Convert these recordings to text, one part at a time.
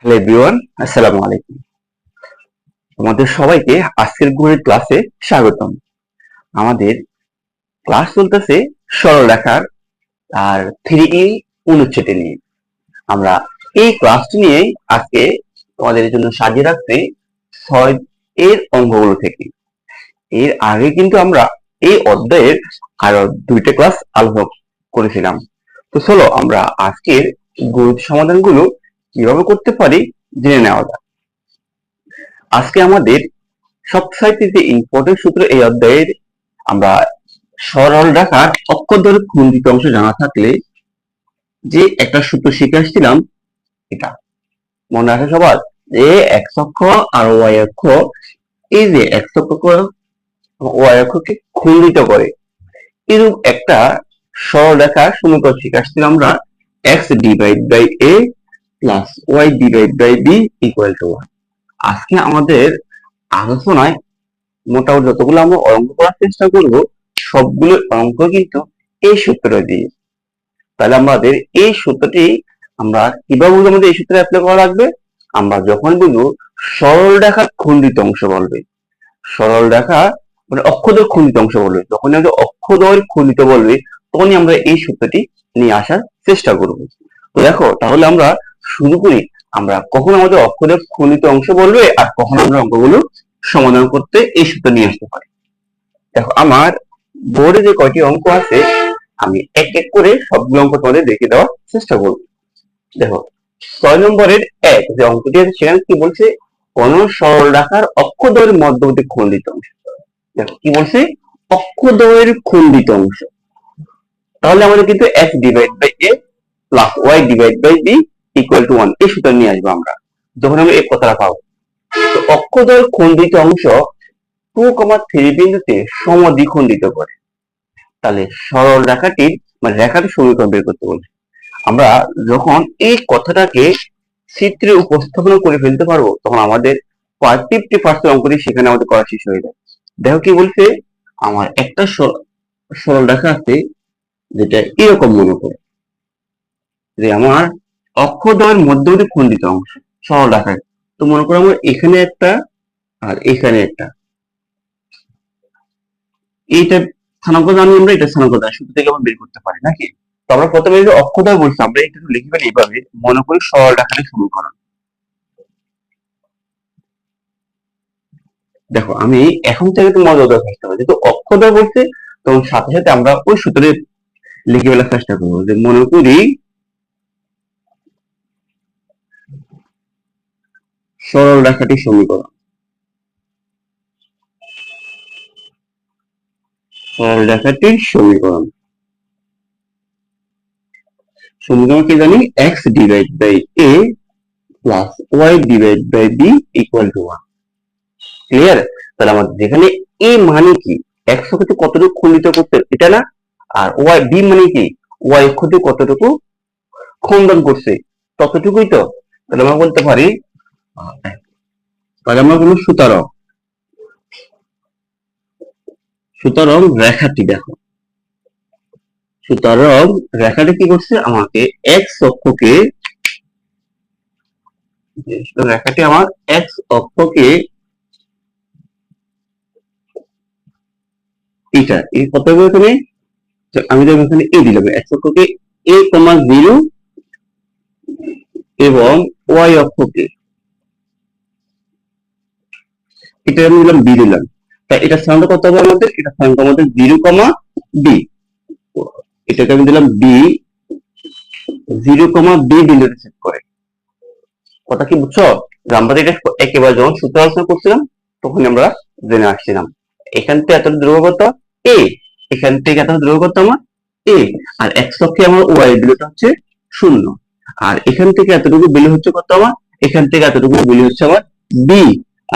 Hello everyone, আসসালামু আলাইকুম। তোমাদের সবাইকে আজকের গণিত ক্লাসে স্বাগতম। আমাদের ক্লাস চলতেছে সরলরেখার আর 3E অনুচ্ছেদে নিয়ে। আমরা এই ক্লাসটি নিয়ে আজকে তোমাদের জন্য সাজিয়ে রাখছি 6 এর অঙ্কগুলো থেকে। এর আগে কিন্তু আমরা এই অধ্যায়ের আরো 2টা ক্লাস আলোচনা করেছিলাম। তো চলো আমরা আজকের গণিত সমাধানগুলো কিভাবে করতে পারি জেনে নেওয়া যাক। আজকে আমাদের সবচাইতে যে ইম্পর্টেন্ট সূত্র এই অধ্যায়ের, আমরা সরল রেখার অক্ষ দৈর্ঘ্য খণ্ডিত অংশ জানা থাকলে যে একটা সূত্র শিখে আসছিলাম, এটা মনে রাখা সবার, যে এক্স অক্ষ আর ওয়াই অক্ষ, এই যে এক্স অক্ষ ওয়াই অক্ষকে খণ্ডিত করে এরূপ একটা সরল রেখার সমীকরণ শিখে আসছিলাম আমরা, X divide by A plus Y divide by B equal to 1। আজকে আমাদের আলোচনায় মোটামুটি যতগুলো আমরা অঙ্ক করার চেষ্টা করব, সবগুলো অঙ্ক কিন্তু এই সূত্র দিয়ে। তাহলে আমাদের এই সূত্রটি আমরা কিভাবে বুঝবো, আমাদের এই সূত্রে অ্যাপ্লাই করা লাগবে। আমরা যখন বুঝবো সরল রেখার খণ্ডিত অংশ বলবে, সরল রেখা মানে অক্ষদ্বয় খণ্ডিত অংশ বলবে, যখন আমাদের অক্ষদ্বয় খণ্ডিত বলবে তখনই আমরা এই সূত্রটি নিয়ে আসার চেষ্টা করব। তো দেখো, তাহলে আমরা শুরু করি। আমরা কখন আমাদের অক্ষদ্বয় খণ্ডিত অংশ বলবে আর কখন আমরা অঙ্কগুলো সমাধান করতে এই সূত্র নিয়ে আসতে পারি। দেখো, আমার বোর্ডে যে কয়টি অঙ্ক আছে আমি এক এক করে সবগুলো অঙ্ক তোমাদের দেখিয়ে দেওয়ার চেষ্টা করব। দেখো, 6 নম্বরের এক যে অঙ্কটি আছে সেখানে কি বলছে, কোন সরল রেখার অক্ষদ্বয়ের মধ্যবর্তী খণ্ডিত অংশ। দেখো কি বলছে, অক্ষদ্বয়ের খণ্ডিত অংশ। তাহলে আমাদের কিন্তু X divide by A plus Y divide by B equal to 1 এই সূত্র নিয়ে আসবো আমরা যখন আমরা এই কথাটা পাবো। তো অক্ষদ্বয়ের খণ্ডিত অংশ 2,3 বিন্দুতে সমদ্বিখণ্ডিত করে। তাহলে সরল রেখাটির মানে রেখাটির সমীকরণ বের করতে বলছে। আমরা যখন এই কথাটাকে চিত্রে উপস্থাপন করে ফেলতে পারবো তখন আমাদের 50% অঙ্কটি সেখানে আমাদের করা শেষ হয়ে যায়। দেখো কি বলছে, আমার একটা সরল রেখা আছে যেটা এরকম মনে করে যে আমার অক্ষদ্বয়ের মধ্যবর্তী খণ্ডিত অংশ সরল রেখায়। তো মনে করো আমার এখানে একটা আর এখানে একটা, এইটা স্থানাঙ্ক জানি আমরা, এটা স্থানাঙ্ক জানি, সূত্র থেকে আমরা বের করতে পারি নাকি। তো আমরা প্রথমে যে অক্ষদ্বয় বলছি আমরা এটা লিখে ফেলি এইভাবে, মনে করি সরল রেখাটির সমীকরণ। দেখো আমি এখন থেকে তো মজাদার চেষ্টা করছি, যেহেতু অক্ষদ্বয় বলছে তখন সাথে সাথে আমরা ওই সূত্রে লিখে ফেলার চেষ্টা করবো, যে মনে করি সরল রেখাটির সমীকরণ। সরল রেখাটির সমীকরণ সমীকরণ কি জানি, X divide by A plus Y divide by B equal to 1। Clear? তাহলে আমাদের যেখানে এ মানে কি, এক্স অক্ষকে কতটুকু খণ্ডিত করতে এটা না, আর ওয়াই বি মানে কি ওয়াই অক্ষকে কতটুকু খণ্ডন করছে ততটুকুই তো। তাহলে আমরা বলতে পারি, তাহলে আমরা বলবো সুতরাং, সুতরাং রেখাটি দেখো, সুতরাং রেখাটি কি করছে আমাকে এক্স অক্ষকে, রেখাটি আমার এক্স অক্ষকে এটা এই কত হবে এখানে, আমি যখন এখানে এ দিলাম এক্স অক্ষকে এ কমা 0 এবং ওয়াই অক্ষকে এটা আমি দিলাম বি দিলাম। তাই এটা স্থানাঙ্ক কত হবে আমাদের, এটা স্থানাঙ্ক আমাদের 0 কমা বি, এটাকে আমি দিলাম বি 0 কমা বি বিন্দুতে সেট করে। কথা কি বুঝছো? যে আমরা এটা একেবারে যখন সূত্র আলোচনা করছিলাম তখন আমরা জেনে আসছিলাম এখান থেকে এত দূরত্ব কত এ, এখান থেকে এত দূরত্ব কত আমার এ, আর এক্স অক্ষে আমার ওয়াই বিন্দুটা হচ্ছে 0, আর এখান থেকে এতটুকু বিন্দু হচ্ছে কত আমার, এখান থেকে এতটুকু বিন্দু হচ্ছে আমার বি,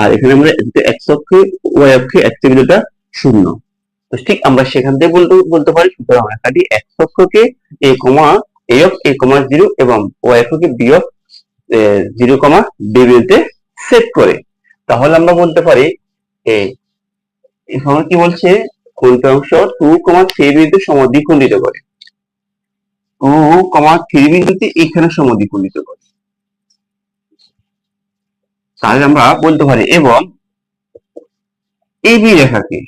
আর এখানে আমরা এক্স অক্ষে ওয়াই অক্ষে এক্স বিন্দুটা 0। তো ঠিক আমরা সেখান থেকে বলতে পারি সুতরাং রেখাটি x অক্ষকে A comma A of A comma 0 এবং ওয়াই অক্ষকে বি অফ 0 কমা বি বিন্দুতে সেট করে। তাহলে আমরা বলতে পারি এখানে কি বলছে, খণ্ডিত অংশ 2,3 বিন্দুতে সমদ্বিখণ্ডিত করে, 2,3 বিন্দুতে এখানে সমদ্বিখণ্ডিত করে। তাহলে আমরা বলতে পারি এবং এবি রেখাকে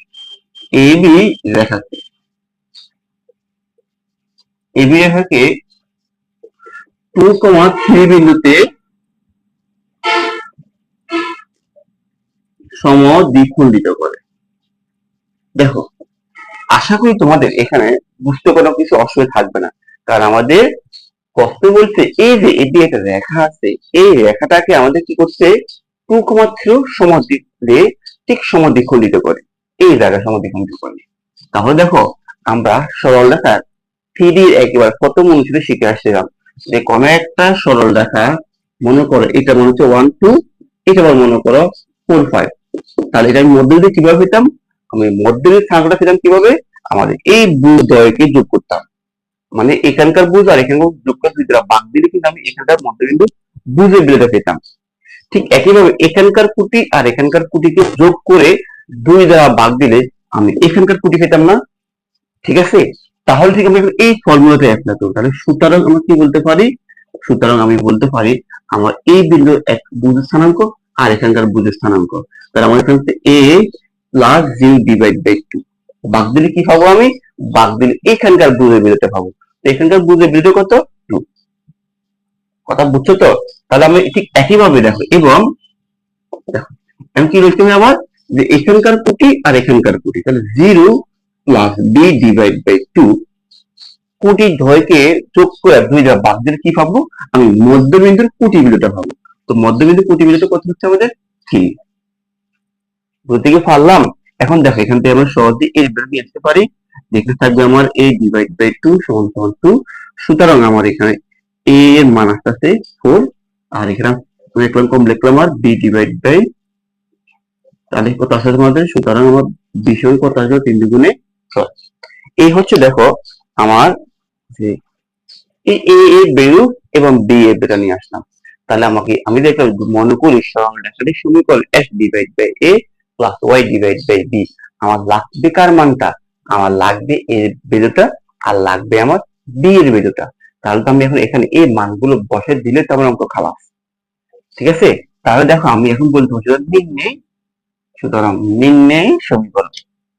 এবি রেখাকে এবি রেখাকে 2,3 বিন্দুতে সমদ্বিখণ্ডিত করে। দেখো, আশা করি তোমাদের এখানে বুঝতে কোনো কিছু অসুবিধা থাকবে না, কারণ আমাদের প্রশ্ন বলছে এই যে এটি একটা রেখা আছে, এই রেখাটাকে আমাদের কি করছে 2,3 সমদ্বিখ দিয়ে ঠিক সমদ্বিখণ্ডিত করে, এই জায়গা সমদ্বিখণ্ডিত করে। তাহলে দেখো, আমরা সরল রেখার 3D একেবারে প্রথম অনুচ্ছেদে শিখে আসছিলাম যে কোন একটা সরল রেখা, মনে করো এটা মনে হচ্ছে 1 2, এটা আবার মনে করো 4 5, তাহলে এটা আমি মধ্যবিন্দু কিভাবে পেতাম? আমি মধ্যবিন্দু স্থানাঙ্কটা পেতাম কিভাবে? আমাদের এই দ্বয়কে যোগ করতাম, মানে এখানকার বুঝ আর এখানকার যোগ করে দুইটা বাদ দিলে কিন্তু আমি এখানকার মধ্যবিন্দু বুঝের বিলেটা পেতাম। ঠিক একইভাবে এখানকার কুটি আর এখানকার কুটিকে যোগ করে 2 দ্বারা ভাগ দিলে আমি এখানকার কুটি পেতাম না? ঠিক আছে, তাহলে ঠিক আমি এই ফর্মুলাটা অ্যাপ্লাই করব। তাহলে সুতরাং আমরা কি বলতে পারি? সুতরাং আমি বলতে পারি আমার এই বিন্দু এক বুঝের স্থানাঙ্ক আর এখানকার বুঝের স্থানাঙ্ক, তাহলে আমার এখানে a plus G divide by 2, ভাগ দিলে কি পাবো আমি? ভাগ দিলে এখানকার বুঝের বিন্দুটা পাবো। তো এখানকার বুঝের বিন্দু কত? 2। কথা বুঝছো তো? তাহলে আমি ঠিক একইভাবে দেখো, এবং দেখো আমি কি লিখতে হবে আমার, যে এখানকার কুটি আর এখানকার কুটি, তাহলে 0 প্লাস বি ডিভাইড বাই 2, কুটির দ্বয়কে যোগ করে 2 দ্বারা ভাগ দিলে কি পাবো? আমি মধ্যবিন্দুর কুটি বিন্দুটা পাবো। তো মধ্যবিন্দুর কুটি বিন্দুটা কত হচ্ছে আমাদের? 3। বুঝতে কি পারলাম? এখন দেখো, এখান থেকে আমরা সহজে এর বের নিয়ে আসতে পারি, যেখানে থাকবে আমার a ডিভাইড বাই 2 সমান সমান 2। সুতরাং আমার এখানে a এর মান আসছে 4, আর এখানে লিখলাম কম লিখলাম আর b ডিভাইড বাই, তাহলে কত আসছে আমাদের? সুতরাং আমার বিষয় কত আসবে? 3 দুগুণে 6। এই হচ্ছে দেখো আমার যে এই a এর ভ্যালু এবং b এর ভ্যালু নিয়ে আসলাম। তাহলে আমাকে আমি দেখো মনে করি সরল রেখাটির সমীকরণ x divide by a plus y divide by b। আমার লাগবে কার মানটা? আমার লাগবে এর ভ্যালুটা, আর লাগবে আমার b এর ভ্যালুটা। তাহলে তো আমি এখন এখানে এই মানগুলো বসে দিলে তো আমার অঙ্ক খালাস। ঠিক আছে, তাহলে দেখো আমি এখন বলতে পারছি নির্ণয়, সুতরাং নির্ণয় সমীকরণ,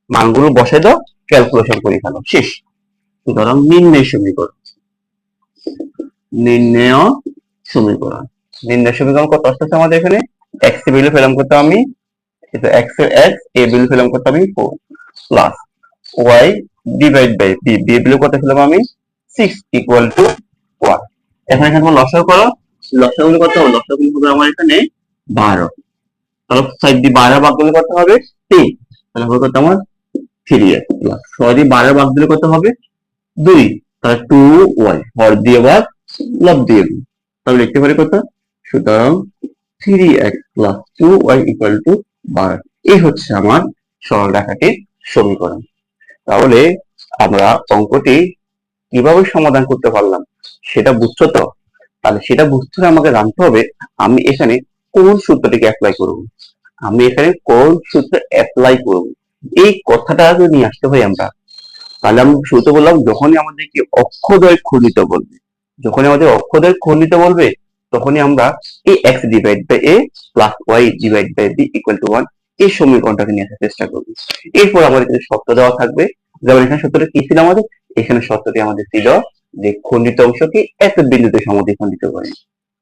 মানগুলো বসে দাও, ক্যালকুলেশন করে ফেলো, শেষ। সুতরাং নির্ণয় সমীকরণ, নির্ণয় সমীকরণ, নির্ণয় সমীকরণ কত আসছে আমাদের এখানে? x এর ভ্যালু পেলাম কত আমি? এটা x এর x, a ভ্যালু পেলাম কত আমি? 4 plus y divide by b, b এর ভ্যালু কত পেলাম আমি? 6 ইকুয়াল টু 1। এখন এখানে লসাগু করো, লসাগু কত হবে? লসাগু হবে আমার এখানে 12। তাহলে 6 দিয়ে 12 ভাগ করলে কত হবে? 3। তাহলে হবে কত আমার? 3x প্লাস 6 দিয়ে 12 ভাগ দিলে কত হবে? 2। তাহলে 2y, হর দিয়ে ভাগ, লব দিয়ে গুণ, তাহলে লিখতে পারি কত? সুতরাং 3x plus 2y equal to 12। এই হচ্ছে আমার সরল রেখাটির সমীকরণ। তাহলে আমরা অঙ্কটি কিভাবে সমাধান করতে পারলাম সেটা বুঝছো তো? তাহলে সেটা বুঝতে হলে আমাকে জানতে হবে আমি এখানে কোন সূত্রটিকে অ্যাপ্লাই করব, আমি এখানে কোন সূত্র অ্যাপ্লাই করব, এই কথাটা যদি নিয়ে আসতে হয় আমরা। তাহলে আমি শুরুতে বললাম, যখনই আমাদেরকে অক্ষদ্বয় খণ্ডিত বলবে, যখনই আমাদের অক্ষদ্বয় খণ্ডিত বলবে, তখনই আমরা এই x divide by a plus y divide by b equal to 1 এই সমীকরণটাকে নিয়ে আসার চেষ্টা করব। এরপর আমাদের কিছু শর্ত দেওয়া থাকবে, যেমন এখানে সূত্রটা কি ছিল আমাদের? এখানে শর্তটি আমাদের ছিল যে খণ্ডিত অংশকে এত বিন্দুতে সমদ্বিখণ্ডিত করে।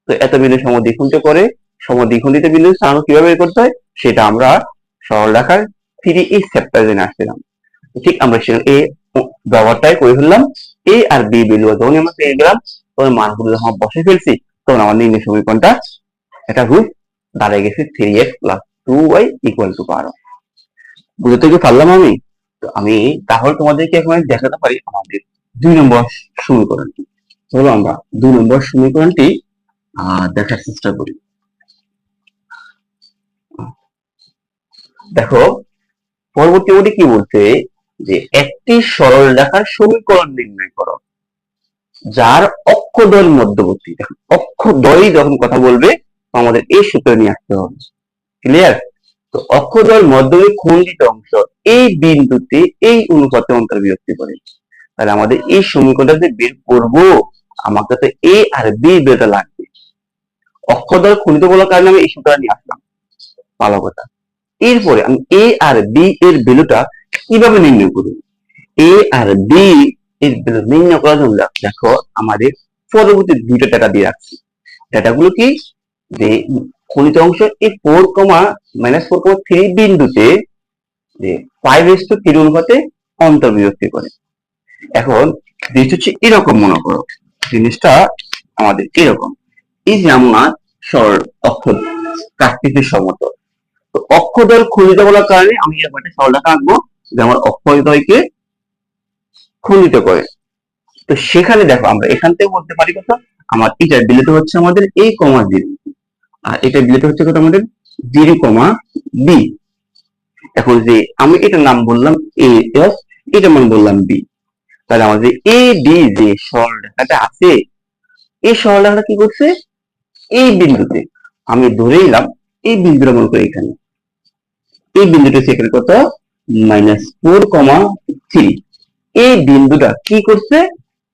তো এত বিন্দু সমদ্বিখণ্ডিত করে, সমদ্বিখণ্ডিত বিন্দু স্থানাঙ্ক কিভাবে বের করতে হয় সেটা আমরা সরল রেখার 3E চ্যাপ্টারে জেনে আসছিলাম। ঠিক আমরা সেখানে এ ব্যবহারটাই করে ফেললাম, এ আর বি ভ্যালু যখন আমরা পেয়ে গেলাম, তখন মানগুলো যখন বসে ফেলছি, তখন আমার নির্ণয় সমীকরণটা একটা রূপ দাঁড়িয়ে গেছে 3x plus 2y equal to 12। বুঝতে কি পারলাম আমি? তো আমি তাহলে তোমাদেরকে এখন দেখাতে পারি আমাদের 2 নম্বর সমীকরণটি। চলো আমরা 2 নম্বর সমীকরণটি দেখার চেষ্টা করি। দেখো, পরবর্তী কি বলছে যে একটি সরল রেখার সমীকরণ নির্ণয় করো যার অক্ষদ্বয়ের মধ্যবর্তী। দেখো, অক্ষদ্বয় যখন কথা বলবে আমাদের এই সূত্র নিয়ে আসতে হবে। ক্লিয়ার? তো অক্ষদ্বয়ের মধ্যবর্তী খণ্ডিত অংশ এই বিন্দুতে এই অনুপাতে অন্তর্বিভক্তি করে। তাহলে আমাদের এই সমীকরণটা যে বের করবো, আমাকে তো এ আর বি বেরোতে লাগবে। অক্ষদ্বয় খণ্ডিত বলার কারণে আমি এই সূত্রটা নিয়ে আসলাম। ভালো কথা। এরপরে আমি এ আর বি এর ভ্যালুটা কিভাবে নির্ণয় করব? এ আর বি এর ভ্যালু নির্ণয় করার জন্য দেখো আমাদের পরবর্তী দুইটা ডাটা দিয়ে রাখছি। ডাটাগুলো কি, যে খনিত অংশ এই 4,-4,3 বিন্দুতে যে 5:3 অনুপাতে অন্তর্বিভক্তি করে। এখন জিনিসটা হচ্ছে এরকম, মনে করো জিনিসটা আমাদের এরকম, এই যে আমার সরল অক্ষ প্রাকৃতিক সমতল, তো অক্ষদ্বয় খণ্ডিত বলার কারণে আমি এরকম একটা সরলরেখা আঁকবো যে আমার অক্ষদ্বয়কে খণ্ডিত করে। তো সেখানে দেখো আমরা এখান থেকে বলতে পারি কত, আমার এটা বিলেত হচ্ছে আমাদের a, 0, আর এটা বিলেত হচ্ছে কত আমাদের 0, b। এখন যে আমি এটার নাম বললাম a f, এটা মানে বললাম b, তাহলে আমাদের a b যে সরলরেখাটা আছে, এই সরলরেখাটা কি করছে, এই বিন্দুতে আমি ধরে নিলাম এই বিন্দুটা মনে করি এখানে, এই বিন্দুটা সেখানে কত -4,3, এই বিন্দুটা কি করছে,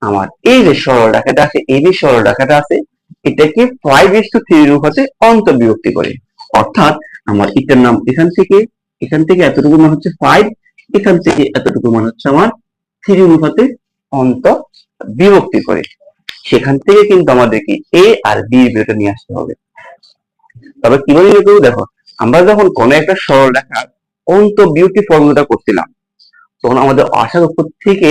আমার এই যে সরলরেখাটা আছে, এই যে সরলরেখাটা আছে, এটাকে 5:3 অনুপাতে অন্তর্বিভক্তি করে। অর্থাৎ আমার এটার নাম এখান থেকে এতটুকু মান হচ্ছে 5, এখান থেকে এতটুকু মান হচ্ছে আমার 3 অনুপাতে অন্তর্বিভক্তি করে। সেখান থেকে কিন্তু আমাদেরকে এ আর বি এর বেরোটা নিয়ে আসতে হবে। তবে কিভাবে বের করবো, দেখো আমরা যখন কোন একটা সরলরেখার অন্তর্বিভক্তি ফর্মুলাটা করছিলাম, তখন আমাদের আশা লক্ষ্য থেকে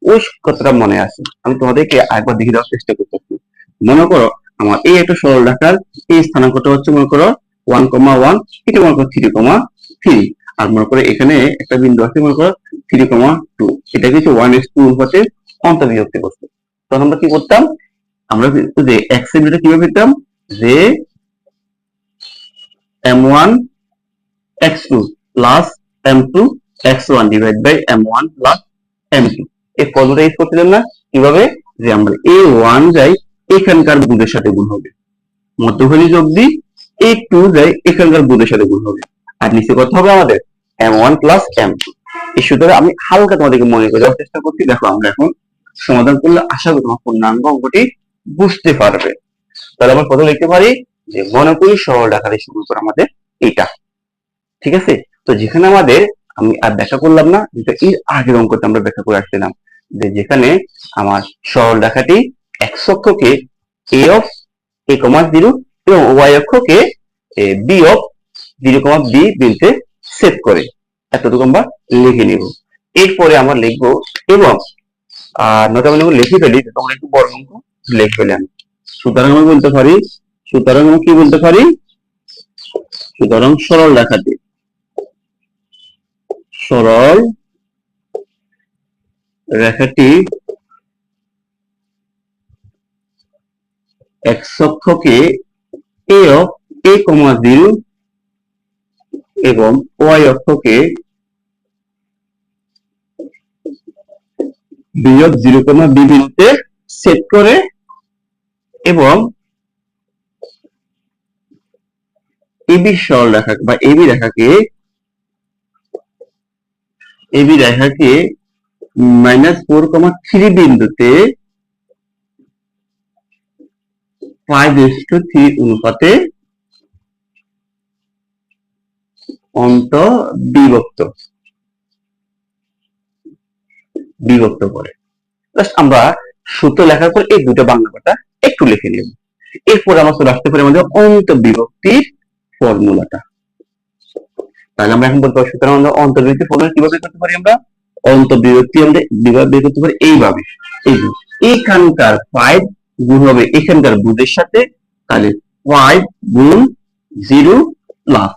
ওই কথাটা মনে আসে। আমি তোমাদেরকে আরেকবার দেখিয়ে দেওয়ার চেষ্টা করতেছি। মনে করো আমার এই একটা সরলরেখার এই স্থানাঙ্কটা হচ্ছে মনে করো 1,1, এটা মনে করো 3,3, আর মনে করো এখানে একটা বিন্দু আছে মনে করো 3,2, এটা কিছু 1:2 অনুপাতে অন্তর্বিভক্তি করছে। তখন আমরা কি করতাম, আমরা যে x এর ভ্যালুটা কিভাবে পেতাম, যে m1 x2 plus m2 x1 divide by m1 plus m2, এই ফর্মুলা ইউজ করছিলাম না? কিভাবে, যে আমরা a1 যাই এখানকার বুঁদের সাথে গুণ হবে, মধ্যখানে যোগ দিই, a2 যাই এখানকার বুঁদের সাথে গুণ হবে, আর নিচে কত হবে আমাদের m1 প্লাস m2। এই সূত্রটা আমি হালকা তোমাদেরকে মনে করে দেওয়ার চেষ্টা করছি। দেখো আমরা এখন সমাধান করলে আশা করি তোমার পূর্ণাঙ্গ অঙ্কটি বুঝতে পারবে। তাহলে আমরা কত লিখতে পারি, যে মনে করি সরলরেখার সমীকরণ আমাদের এটা, ঠিক আছে। তো যেখানে আমাদের, আমি আর ব্যাখ্যা করলাম না, যেটা এর আগের অঙ্কতে আমরা ব্যাখ্যা করে আসছিলাম, যে যেখানে আমার সরলরেখাটি x অক্ষকে a অফ a, 0 এবং y অক্ষকে b অফ 0, b বিন্দুতে সেট করে, এতটুকু আমরা লিখে নিব। এরপরে আমরা লিখবো, এবং নয়তো আমি লিখে ফেলি, তোমরা একটু বড় অঙ্ক লিখে ফেলে আমি। সুতরাং আমি বলতে পারি, সুতরাং আমি কি বলতে পারি, সুতরাং সরল রেখাটি x অক্ষকে a অফ a, 0 এবং y অক্ষকে b অফ 0, b বিন্দুতে সেট করে, এবং AB সরলরেখা বা AB রেখাকে -4,3 বিন্দুতে 5:3 অনুপাতে বিভক্ত করে। জাস্ট আমরা সূত্র লেখার পর এই দুটো বাংলা কথা একটু লিখে নেব। এরপর আমরা চলে আসতে পারি আমাদের অন্তর্বিভক্তির ফর্মুলাটা। তাহলে আমরা এখন বলতে পারি, সুতরাং আমরা অন্তর্বিভক্তি ফর্মুলা কিভাবে করতে পারি, আমরা অন্তর্বিভক্তি আমাদের বিভাগ বের করতে পারি এইভাবে, এই যে এখানকার 5 গুণ হবে এখানকার বুঁদের সাথে, তাহলে 5 গুণ 0 প্লাস,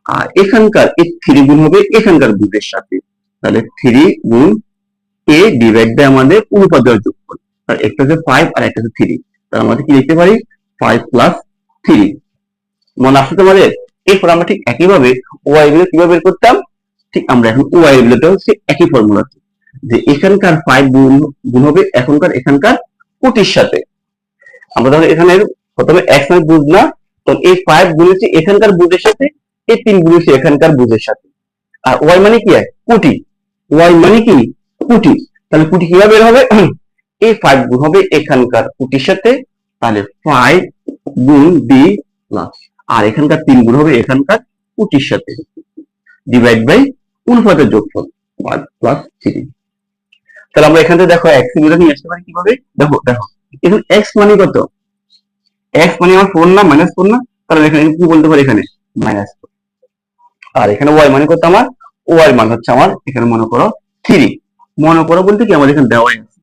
আর এখানকার এই 3 গুণ হবে এখানকার বুঁদের সাথে, তাহলে 3 গুণ a ডিভাইড বাই আমাদের অনুপাতের যোগফল, আর একটা হচ্ছে 5 আর একটা হচ্ছে 3, তাহলে আমাদের কি লিখতে পারি 5 প্লাস 3। মনে আসছে তোমাদের? এরপর আমরা ঠিক একইভাবে ওয়াই গুলো কিভাবে বের করতাম, ঠিক আমরা এখন ওয়াই গুলোতে হচ্ছে একই ফর্মুলা, যে এখানকার 5 গুণ হবে এখানকার কোটির সাথে। আমরা তাহলে এখানে প্রথমে x মানে বুঝ না, তো এই 5 গুণেছি এখানকার বুঝের সাথে, এই 3 গুণেছি এখানকার বুঝের সাথে, আর y মানে কি হয় কোটি, y মানে কি কোটি, তাহলে কোটি কিভাবে বের হবে, এই 5 গুণ হবে এখানকার কোটির সাথে, তাহলে 5 গুণ b প্লাস, আর এখানকার 3 গুণ হবে এখানকার 25 সাথে ডিভাইড বাই অনুপাতের যোগফল 1 প্লাস 3। তাহলে আমরা এখান থেকে দেখো x এর ভ্যালু নিয়ে আসতে পারি কিভাবে, দেখো দেখো এখন x মানে কত, x মানে আমার 4 না মাইনাস 4 না, তাহলে এখানে কি বলতে পারি, এখানে মাইনাস 4। আর এখানে y মানে কত, আমার y মান হচ্ছে আমার এখানে মনে করো 3। মনে করো বলতে কি আমাদের এখানে দেওয়াই আছে,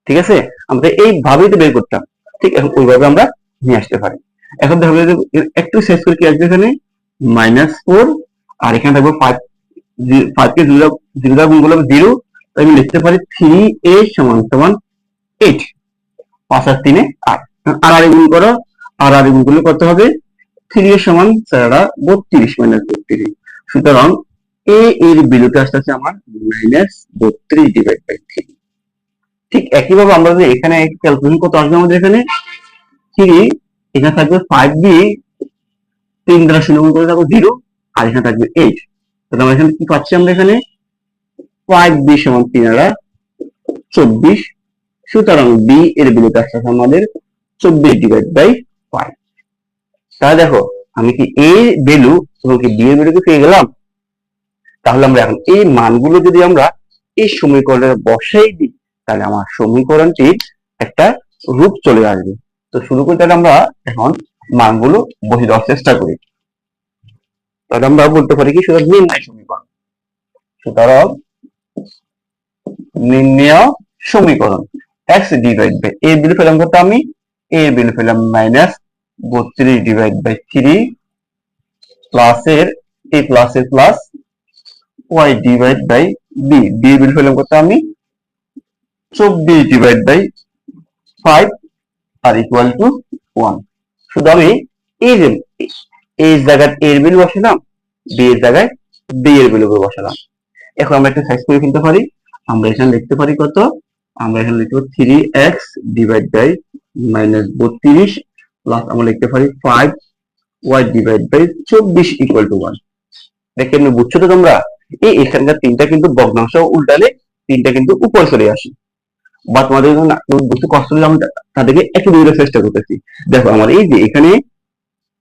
ঠিক আছে, আমরা এইভাবেই তো বের করতাম, ঠিক এখন ওইভাবে আমরা নিয়ে আসতে পারি। এখন দেখো একটু শেষ করে কি আসবে, এখানে -4 আর এখানে থাকবে 5, 5 কে 0 দ্বারা গুণ করলে 0, তাই আমি লিখতে পারি 3a সমান সমান 8, 5 আর 3 8, আর আর গুণ করো, আর আর গুণ করলে কত হবে, 3a সমান 32 -32। সুতরাং a এর ভ্যালুটা আসছে আমার -32 ডিভাইড বাই 3। ঠিক একইভাবে আমরা যদি এখানে ক্যালকুলেশন করতে আসবে, আমাদের এখানে 3, এখানে থাকবে 5b, 3 দ্বারা 0 গুণ করে থাকবে 0, আর এখানে থাকবে 8। তাহলে আমরা এখানে কি পাচ্ছি, আমরা এখানে 5b সমান 3 দ্বারা 24। সুতরাং b এর ভ্যালুটা আসছে আমাদের 24 ডিভাইড বাই 5। তাহলে দেখো আমি কি a এর ভ্যালু এবং কি b এর ভ্যালু পেয়ে গেলাম। তাহলে আমরা এখন এই মানগুলো যদি আমরা এই সমীকরণে বসাই দিই, তাহলে আমার সমীকরণটির একটা রূপ চলে আসবে। তো শুরু করতে আমরা এখন মানগুলো বসিয়ে দেওয়ার চেষ্টা করি। তাহলে আমরা বলতে পারি কি, সুতরাং নির্ণয় সমীকরণ, সুতরাং নির্ণয় সমীকরণ x ডিভাইড বাই a এর ভ্যালু পেলাম কত, আমি a এর ভ্যালু পেলাম -32 ডিভাইড বাই 3 প্লাস এর a প্লাস এর plus y divide by b, b এর ভ্যালু পেলাম কত, আমি 24 ডিভাইড বাই 5 আর ইকুয়াল টু 1। শুধু আমি এই জায়গায় a এর ভ্যালু বসালাম, b এর জায়গায় b এর ভ্যালু বসালাম। এখন আমরা একটা সাইজ করে ফেলতে পারি, আমরা এখানে লিখতে পারি কত, আমরা এখানে লিখতে পারি 3x ডিভাইড বাই -32 প্লাস আমরা লিখতে পারি 5y divide by 24 equal to 1। দেখেন বুঝছো তো তোমরা, এই এখানকার তিনটা কিন্তু ভগ্নাংশ উল্টালে তিনটা কিন্তু উপরে চলে আসে, বা তোমাদের বুঝতে কষ্ট হলে আমি তাদেরকে একটু দূরে চেষ্টা করতেছি। দেখো আমার এই যে এখানে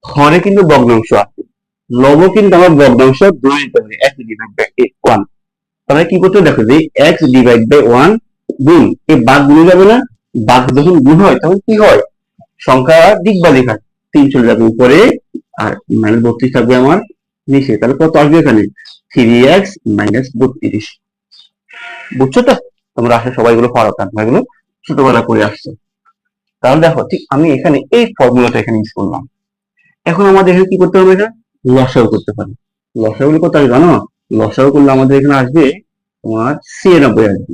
হরে কিন্তু ভগ্নাংশ আছে, লব কিন্তু আমার ভগ্নাংশ 2 নিতে হবে, x ডিভাইড বাই 1। তাহলে কি করতে হবে, দেখো যে x ডিভাইড বাই 1 গুণ এই ভাগ গুণ যাবে না, ভাগ যখন গুণ হয় তখন কি হয়, সংখ্যা দিক বা লেখা 3 চলে যাবে উপরে আর -32 থাকবে আমার নিচে। তাহলে কত আসবে এখানে, 3x -32। বুঝছো তো তোমরা, আসলে সবাই গুলো পারো, কারণ এগুলো ছোটবেলা করে আসছো। তাহলে দেখো ঠিক আমি এখানে এই ফর্মুলাটা এখানে ইউজ করলাম। এখন আমাদের এখানে কি করতে হবে, এটা লসাগু করতে পারি। লসাগু কত আসবে জানো, লসাগু করলে আমাদের এখানে আসবে তোমার 96 আসবে।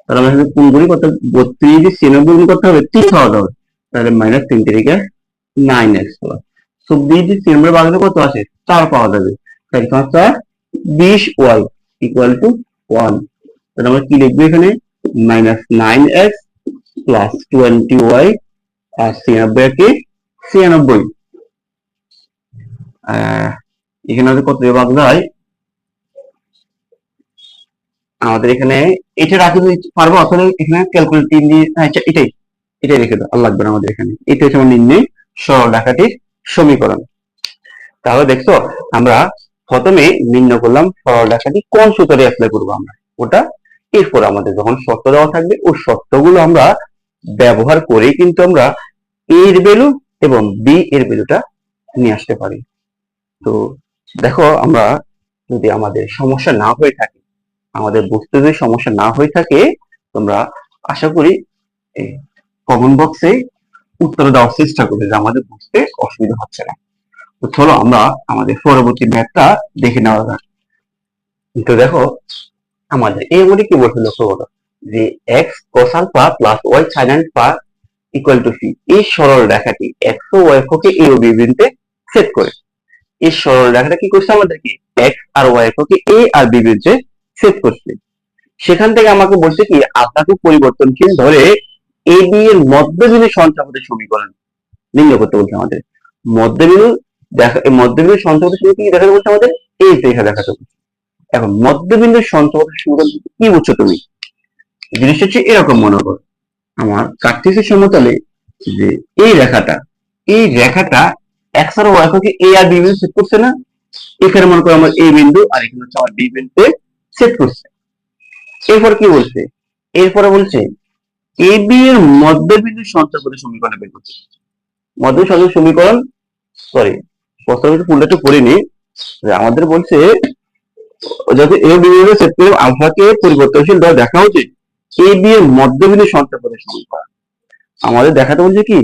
তাহলে আমরা এখানে কোন গুলি কত, 32 দিয়ে 96 গুণ করতে হবে, 3 খাওয়া যাবে, তাহলে -3 থেকে 9x প্লাস 24 দিয়ে 96 ভাগলে কত আসে, 4 পাওয়া যাবে, তাই 4 20y ইকুয়াল টু 1। তাহলে আমরা কি লিখবো এখানে, -9x প্লাস 20y আর 96 কে 96, এখানে আমাদের কত ভাগ যায়, আমাদের এখানে এটা রাখতে পারবো, আসলে এখানে ক্যালকুলেটর দিয়ে এটাই এটাই রেখে দাও, আর লাগবে না আমাদের এখানে। এটা হচ্ছে আমার নির্ণয় সরল রেখাটির সমীকরণ। তাহলে দেখছো আমরা প্রথমে নির্ণয় করলাম সরল রেখাটি কোন সূত্রে অ্যাপ্লাই করবো আমরা ওটা, এরপর আমাদের যখন শর্ত দেওয়া থাকবে ওই শর্তগুলো আমরা ব্যবহার করে কিন্তু আমরা a এর ভ্যালু এবং b এর ভ্যালুটা নিয়ে আসতে পারি। তো দেখো আমরা যদি আমাদের সমস্যা না হয়ে থাকে, আমাদের বুঝতে যদি সমস্যা না হয়ে থাকে, তোমরা আশা করি কমেন্ট বক্সে উত্তর দেওয়ার চেষ্টা করবে যে আমাদের বুঝতে অসুবিধা হচ্ছে না। তো চলো আমরা আমাদের পরবর্তী ম্যাথটা দেখে নেওয়া যাক। তো দেখো আমাদের এই মধ্যে কি বলছে, লক্ষ্য করো যে x cos alpha plus y sin alpha equal to c, এই সরল রেখাটি x O y অক্ষকে a O b বিন্দুতে ছেদ করে। এই সরল রেখাটা কি করছে আমাদেরকে, x R y অক্ষকে a R b বিন্দুতে ছেদ করছে। সেখান থেকে আমাকে বলছে কি, আপনাকে পরিবর্তনশীল ধরে a b এর মধ্যবিন্দু সঞ্চাপদের সমীকরণ নির্ণয় করতে বলছে আমাদের। মধ্যবিন্দু দেখা, এই মধ্যবিন্দু সঞ্চাপদের সমীকরণ কি দেখাতে বলছে আমাদের, এই রেখা দেখাতে বলছে। এখন মধ্যবিন্দু সঞ্চাপদের সমীকরণ কি বুঝছো তুমি, জিনিসটা হচ্ছে এরকম, মনে করো আমার কার্টেসিয়ান সমতলে যে এই রেখাটা x R y অক্ষকে a R b বিন্দুতে ছেদ করছে না, এখানে মনে করো আমার এ বিন্দু আর এখানে হচ্ছে আমার বি বিন্দুতে সেট করছে। এরপর কি বলছে, এরপরে বলছে এ বি এর মধ্যবিন্দু সঞ্চার করে সমীকরণ বের করতে। মধ্যবিন্দু সমীকরণ, সরি প্রথমে ফুলটা একটু পড়িনি, আমাদের বলছে যাতে এ বিন্দুতে সেট করে আলফাকে পরিবর্তনশীল দ্বারা দেখা উচিত এ বি এর মধ্যবিন্দু সঞ্চার করে সমীকরণ। আমাদের দেখাতে বলছে কি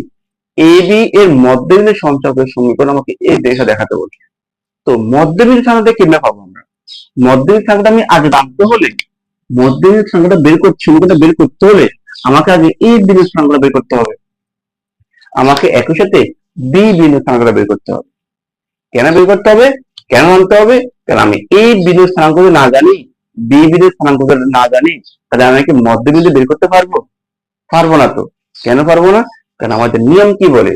এ বি এর মধ্যবিন্দু সঞ্চার করে সমীকরণ আমাকে এই রেখা দেখাতে বলছে। তো মধ্যবিন্দু সংখ্যাটা কেমনে পাবো আমরা? মধ্যবিন্দু সংখ্যাটা আমি আগে রাখতে হলে, মধ্যবিন্দু সংখ্যাটা বের করতে, সমীকরণটা বের করতে হলে আমাকে আগে এই বিন্দু সংখ্যাটা বের করতে হবে, আমাকে একই সাথে বি বিন্দু সংখ্যাটা বের করতে হবে। কেন বের করতে হবে, কেন আনতে হবে? কারণ আমি এই বিন্দু স্থানাঙ্ক না জানি, বি বিন্দু স্থানাঙ্ক না জানি, তাহলে আমি কি মধ্যবিন্দু বের করতে পারবো? পারবো না। তো কেন পারবো না? কারণ আমাদের নিয়ম কি বলে,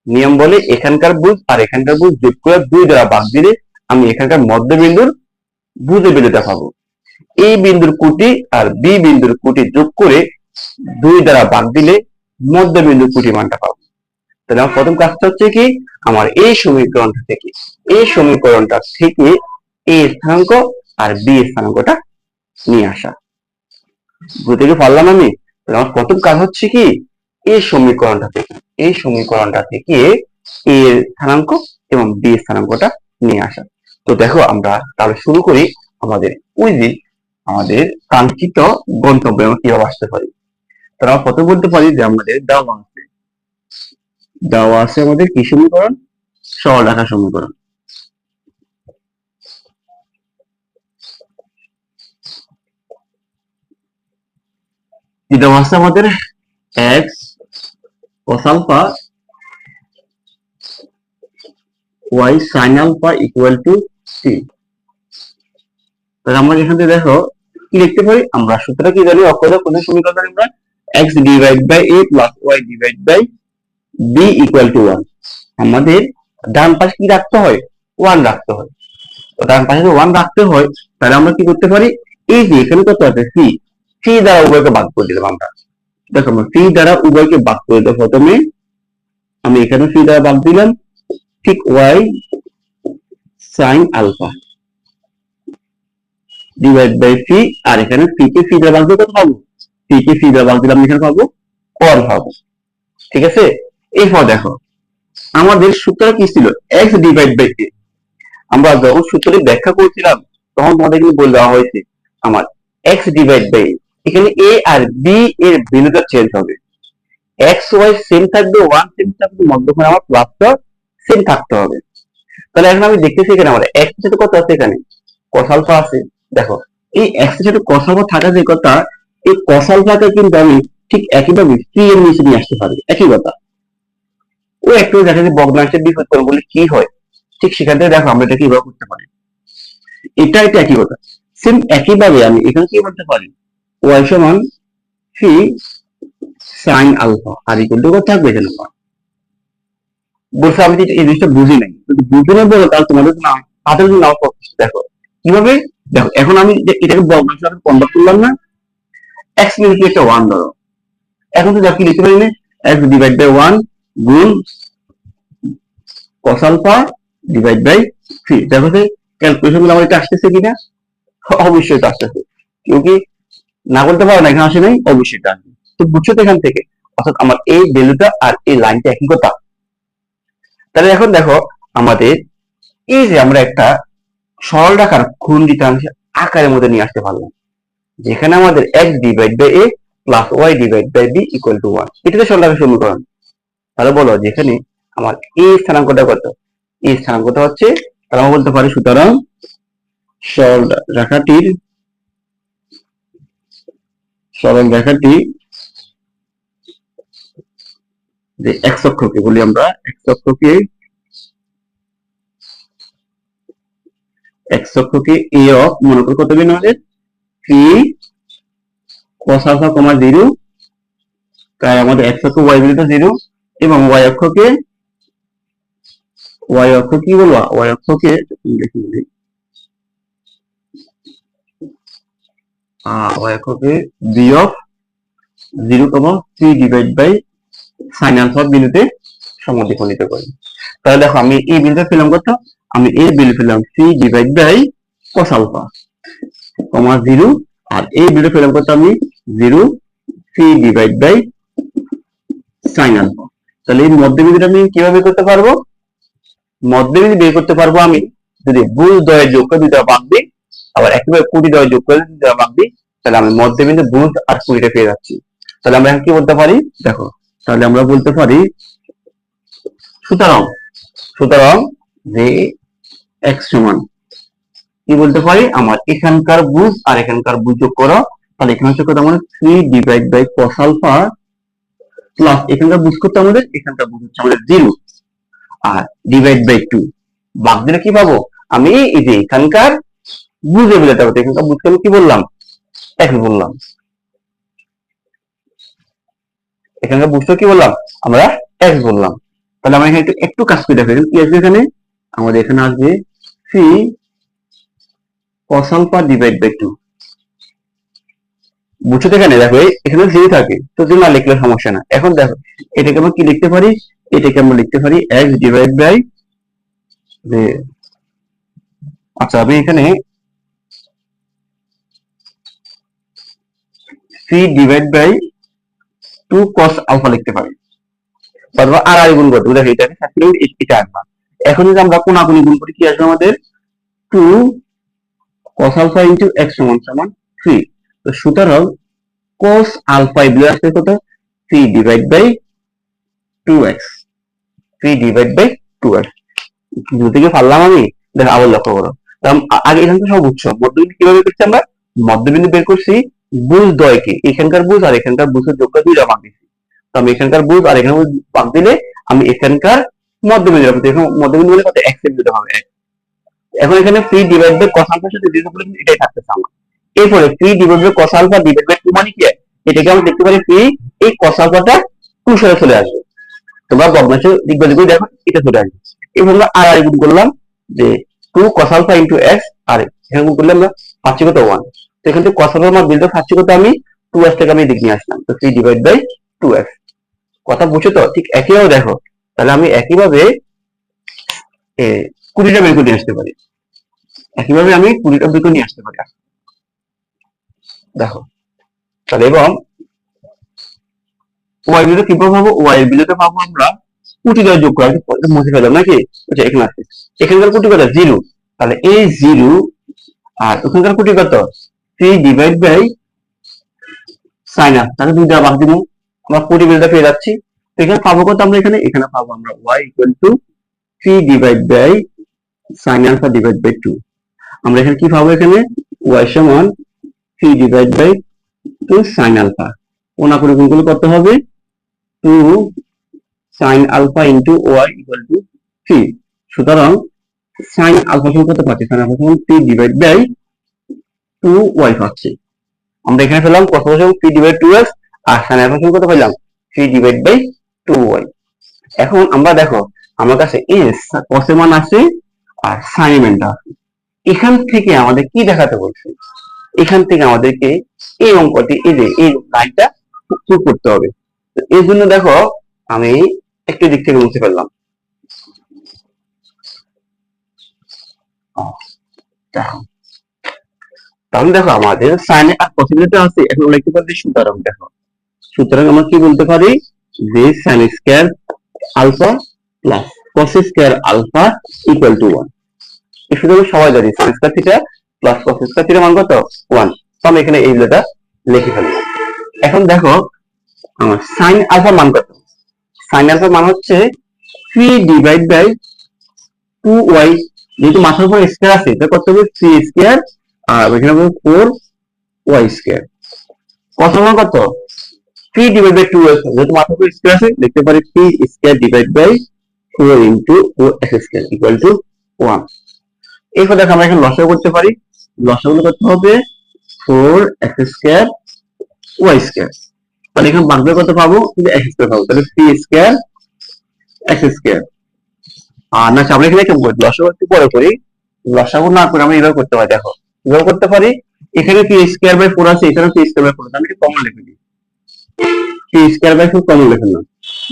নিয়ম বলে এখানকার বুঝ আর এখানকার বুঝ যোগ করে 2 দ্বারা ভাগ দিলে আমি এখানকার মধ্যবিন্দুর বুঝে বিন্দুটা পাবো। এই বিন্দুর কুটি আর বি বিন্দুর কুটি যোগ করে 2 দ্বারা ভাগ দিলে মধ্যবিন্দুর কুটি মানটা পাবো। তাহলে আমার প্রথম কাজটা হচ্ছে কি, আমার এই সমীকরণটা থেকে, এই সমীকরণটা থেকে এ স্থানাঙ্ক আর বি স্থানাঙ্কটা নিয়ে আসা। বুঝতে কি পারলাম আমি? তাহলে আমার প্রথম কাজ হচ্ছে কি, এই সমীকরণটা থেকে, এই সমীকরণটা থেকে এ স্থানাঙ্ক এবং বি স্থানাঙ্কটা নিয়ে আসা। তো দেখো আমরা তাহলে শুরু করি আমাদের কুইজে, আমাদের কাঙ্ক্ষিত গন্তব্যে আমরা কিভাবে আসতে পারি। তাহলে আমরা প্রথম বলতে পারি যে আমাদের দেওয়া আছে আমাদের কি সমীকরণ, সরলরেখা সমীকরণ। কি দেওয়া আছে আমাদের, x cos alpha y sin alpha equal to c। তাহলে আমরা এখান থেকে দেখো কি লিখতে পারি, আমরা সূত্র কি জানি, অক্ষরের কোন সমীকরণ জানি আমরা, x divide by a plus y divide by b equal to 1। আমাদের ডান পাশে কি রাখতে হয়, 1 রাখতে হয়। তো ডান পাশে যদি 1 রাখতে হয় তাহলে আমরা কি করতে পারি, এই যে এখানে কত আছে c, c দ্বারা উভয়কে ভাগ করে দিলাম আমরা। দেখো আমরা c দ্বারা উভয়কে ভাগ করে দেবো। প্রথমে আমি এখানে c দ্বারা ভাগ দিলাম, ঠিক y sin alpha divide by c, আর এখানে c কে c দ্বারা ভাগ দিলে কত পাবো, c কে c দ্বারা ভাগ দিলাম এখানে পাবো cos পাবো। ঠিক আছে, এরপর দেখো আমাদের সূত্র কি ছিল, x ডিভাইড বাই a। আমরা যখন সূত্রটি ব্যাখ্যা করছিলাম তখন তোমাদের কিন্তু বলে দেওয়া হয়েছে আমার x ডিভাইড বাই এখানে a আর b এর ভ্যালুটা চেঞ্জ হবে, x y সেম থাকবে, 1 সেম থাকবে, মধ্যখানে আমার প্লাসটা সেম থাকতে হবে। তাহলে এখন আমি দেখতেছি এখানে আমার x এর সাথে কত আছে, এখানে cos আলফা আছে। দেখো এই x এর সাথে cos আলফা থাকা যে কথা, এই cos আলফাকে কিন্তু আমি ঠিক একইভাবে c এর নিচে নিয়ে আসতে পারি, একই কথা। ও একটু দেখা যায় ভগ্নাংশের বিপরীত করব বলে কি হয়, ঠিক সেখান থেকে দেখো আমরা এটা কিভাবে করতে পারি, এটা একই কথা। সেম একইভাবে আমি এখানে কি করতে পারি, y সমান 3 sin আলফা আর ইকুয়াল টু কত থাকবে এখানে, বলছে আমি এই জিনিসটা বুঝি নাই, যদি বুঝে না বলো তাহলে তোমাদের না হাতের জন্য নাও করতেছি। দেখো কিভাবে, দেখো এখন আমি এটাকে ভগ্নাংশ কনভার্ট করলাম না, x নিচে একটা 1 ধরো, এখন তো যা কি লিখতে পারি না, x ডিভাইড বাই 1 গুণ cos আলফা ডিভাইড বাই 3। দেখো যে ক্যালকুলেশন গুলো আমার এটা আসতেছে কিনা, অবশ্যই এটা আসতেছে, কেউ কি না বলতে পারো না এখানে আসে নাই, অবশ্যই এটা আসবে। তো বুঝছো তো এখান থেকে, অর্থাৎ আমার এই ভ্যালুটা আর এই লাইনটা একই কথা। তাহলে এখন দেখো আমাদের এই যে আমরা একটা সরল রেখার খণ্ডিতাংশ আকারের মধ্যে নিয়ে আসতে পারলাম, যেখানে আমাদের x divide by a plus y divide by b equal to 1, এটা তো সরল রেখার সমীকরণ। তাহলে বলো যেখানে আমার এই স্থানাঙ্কটা কত, এই স্থানাঙ্কটা হচ্ছে, তাহলে আমরা বলতে পারি সুতরাং সরল রেখাটি যে x অক্ষকে বলি আমরা, x অক্ষকে a অফ মনে করি কত বিন আমাদের 3 cos আলফা, 0, তাই আমাদের x অক্ষ y বিন্দুটা 0, এবং y অক্ষকে কি বলবো, y অক্ষকে লিখি y অক্ষকে b of 0,3 divide by sin alpha বিন্দুতে সমদ্বিখণ্ডিত করি। তাহলে দেখো আমি এই বিন্দুটা পেলাম কত, আমি এর ভ্যালু পেলাম 3 divide by cos alpha comma 0, আর এই ভ্যালু পেলাম কত আমি 0 3 ডিভাইড বাই sin আলফা। তাহলে এই মধ্যবিন্দুটা আমি কিভাবে করতে পারবো? মধ্যবিন্দু বের করতে পারবো আমি যদি ভুল দ্বয়ের যোগ করে দুইটা ভাগ দিই, আবার একইভাবে কোটি দ্বয়ের যোগ করে দুইটা ভাগ দিই, তাহলে আমি মধ্যবিন্দু ভুল আর কোটিটা পেয়ে যাচ্ছি। তাহলে আমরা এখন কি বলতে পারি দেখো, তাহলে আমরা বলতে পারি সুতরাং সুতরাং যে x সমান কি বলতে পারি, আমার এখানকার ভুজ আর এখানকার ভুজ যোগ করো, তাহলে এখানে হচ্ছে কত আমাদের 3 divide by cos alpha plus এখানকার ভুজ করতে আমাদের এখানকার ভুজ হচ্ছে আমাদের 0 আর ডিভাইড বাই 2 ভাগ দিলে কি পাবো, আমি এই যে এখানকার বুঝে বোঝাতে হবে, এখানকার বুঝতে আমি কি বললাম x বললাম, এখানকার বুঝতে কি বললাম আমরা x বললাম। তাহলে আমরা এখানে একটু কাজ করে দেখো কি আসবে, এখানে আমাদের এখানে আসবে 3 cos আলফা ডিভাইড বাই 2। বুঝছো এখানে দেখো এখানে 0 থাকে তো 0 না লিখলে সমস্যা না। এখন দেখো এটাকে আমরা কি লিখতে পারি, এটাকে আমরা লিখতে পারি x ডিভাইড বাই যে, আচ্ছা আমি এখানে 3 ডিভাইড বাই 2 cos আলফা লিখতে পারি, অথবা আর আই গুণ করতে দেখো এটাকে এটা আসবে। এখন যদি আমরা কোনাকুনি গুণ করি কি আসবে আমাদের 2 cos আলফা ইনটু x সমান সমান 3। তো সুতরাং cos আলফা এগুলো আসবে কত 3 divide by 2x, 3 divide by 2x। দুটো কি পারলাম আমি, দেখো আবার লক্ষ্য করো। আগে এখান থেকে সব বুঝছো মধ্যবিন্দু কিভাবে করছি আমরা, মধ্যবিন্দু বের করছি বুঝ দ্বয়কে, এখানকার বুঝ আর এখানকার বুঝের যোগ করে দুইটা ভাগ দিচ্ছি। তো আমি এখানকার বুঝ আর এখানে ভাগ দিলে আমি এখানকার মধ্যবিন্দু রাখবো, এখন মধ্যবিন্দু বলে কত x এর দুটো হবে 1। এখন এখানে 3 ডিভাইড বাই cos আলফার সাথে ডিভাইড করলে এটাই থাকতেছে আমার। এরপরে 3 divide by cos alpha divide by 2 মানে কি, এটাকে আমরা দেখতে পারি 3 এই cos আলফাটা 2 সাথে চলে আসবে, তোমরা ভগ্নাংশ দিক বাই দিক দেখো এটা চলে আসবে। এবার আমরা আর আই গুণ করলাম যে 2 cos আলফা ইনটু x, আর এখানে গুণ করলে আমরা পাচ্ছি কত 1। তো এখান থেকে cos আলফা আমার বিলটা পাচ্ছি কত আমি 2x থেকে আমি দিক নিয়ে আসলাম, তো 3 ডিভাইড বাই 2x। কথা বুঝছো তো? ঠিক একইভাবে দেখো, তাহলে আমি একইভাবে 20টা বের করে নিয়ে আসতে পারি, একইভাবে আমি 20টা বের করে নিয়ে আসতে পারি। দেখো তাহলে এবং y বিন্দু কিভাবে পাবো, y বিন্দুতে পাবো আমরা কোটি দ্বয় যোগ করা, মুছে ফেলাম নাকি, এখানে আছে এখানকার কোটি কত 0, তাহলে এই 0 আর ওখানকার কোটি কত 3 ডিভাইড বাই sin আলফা, তাহলে দুইটা ভাগ দিব আমরা কোটি বিন্দুটা পেয়ে যাচ্ছি। তো এখানে পাবো কত আমরা, এখানে পাবো আমরা y equal to 3 divide by sin alpha divide by 2। আমরা এখানে কি পাবো, এখানে y সমান 3 ডিভাইড বাই 2 sin আলফা, কোনাকুনি গুণগুলো কত হবে 2 sin alpha into y equal to 3। সুতরাং sin আলফা সমান কত পাচ্ছি, sin আলফা সমান 3 ডিভাইড বাই 2y পাচ্ছি। আমরা এখানে পেলাম cos আলফা সমান 3 ডিভাইড 2x, আর sin আলফা সমান কত পেলাম 3 ডিভাইড বাই 2y। এখন আমরা দেখো আমার কাছে s cos এর মান আছে আর sin এর মানটা আছে, এখান থেকে আমাদের কি দেখাতে বলছে, এখান থেকে আমাদেরকে এই অঙ্কটি এই যে এই লাইনটা প্রুভ করতে হবে। তো এর জন্য দেখো আমি একটু দিক থেকে মুছে ফেললাম, দেখো তাহলে দেখো আমাদের সাইন আর পসিবিলিটি আছে, এখন আমরা লিখতে পারি সুতরাং। দেখো সুতরাং আমরা কি বলতে পারি যে sin square alpha plus cos square alpha equal to 1। এই সুতরাং সবাই জানি sin square theta plus cos square theta মান কত 1। তো আমি এখানে এই যেটা লিখে ফেললাম। এখন দেখো আমার sin আলফা মান কত, sin আলফা মান হচ্ছে 3 ডিভাইড বাই 2y, যেহেতু মাথার উপর স্কয়ার আছে এটা কত হবে 3 স্কয়ার, আর এখানে হবে 4y স্কয়ার। cos মান কত 3 ডিভাইড বাই 2x, যেহেতু মাথার উপর স্কয়ার আছে লিখতে পারি 3 square divide by 4 into 4x square equal to 1। এরপর দেখো আমরা এখানে লসাগু করতে পারি, লসাগু করতে হবে 4x স্কয়ার y স্কয়ার, তাহলে এখানে ভাগ কত পাবো কিন্তু x স্কয়ার পাবো, তাহলে 3 স্কয়ার x স্কয়ার। আর না আমরা এখানে কেমন করি লসাগু একটু পরে করি, লসাগু না করে আমরা এইভাবে করতে পারি। দেখো কিভাবে করতে পারি, এখানে 3 স্কয়ার বাই 4 আছে, এখানে 3 স্কয়ার বাই 4 আছে, আমি এটা কমন লিখে দিই 3 স্কয়ার বাই 4 কমন লিখে নিলাম,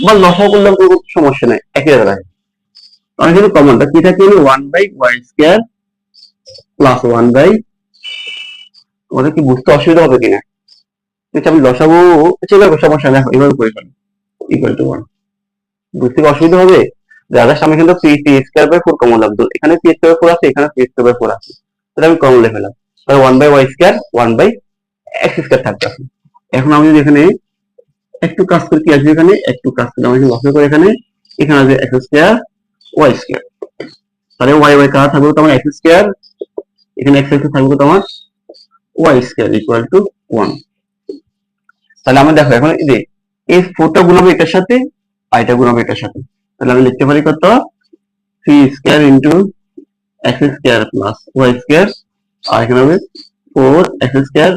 বা লসাগু করলে কোনো সমস্যা নাই একই জায়গায়। আমি কিন্তু কমনটা কি থাকে 1/y² প্লাস 1 বাই, তোমাদের কি বুঝতে অসুবিধা হবে কিনা? আমি লসাগু চলে যাবো, সমস্যা দেখো এভাবে করে ফেলো ইকুয়াল টু 1, বুঝতে কি অসুবিধা হবে? জাস্ট আমি কিন্তু p² 4 কমন লাগতো, এখানে p²4 আছে, এখানে p²4 আছে, তাহলে আমি কমন লিখে ফেলাম, তাহলে 1/y², 1/x² থাকবে। এখন আমি যদি এখানে একটু কাজ করে কি আসবে, এখানে একটু কাজ করে আমি লক্ষ্য করে এখানে আসবে x², y², তাহলে y কারা থাকবে তোমার x², এখানে x থাকবে তোমার y² ইকুয়াল টু 1। তাহলে আমরা দেখো এখন এই যে এই 4টা গুণ হবে এটার সাথে, আর এটা গুণ হবে এটার সাথে, তাহলে আমি লিখতে পারি কত 3² ইন্টু x² প্লাস y², আর এখানে হবে 4x²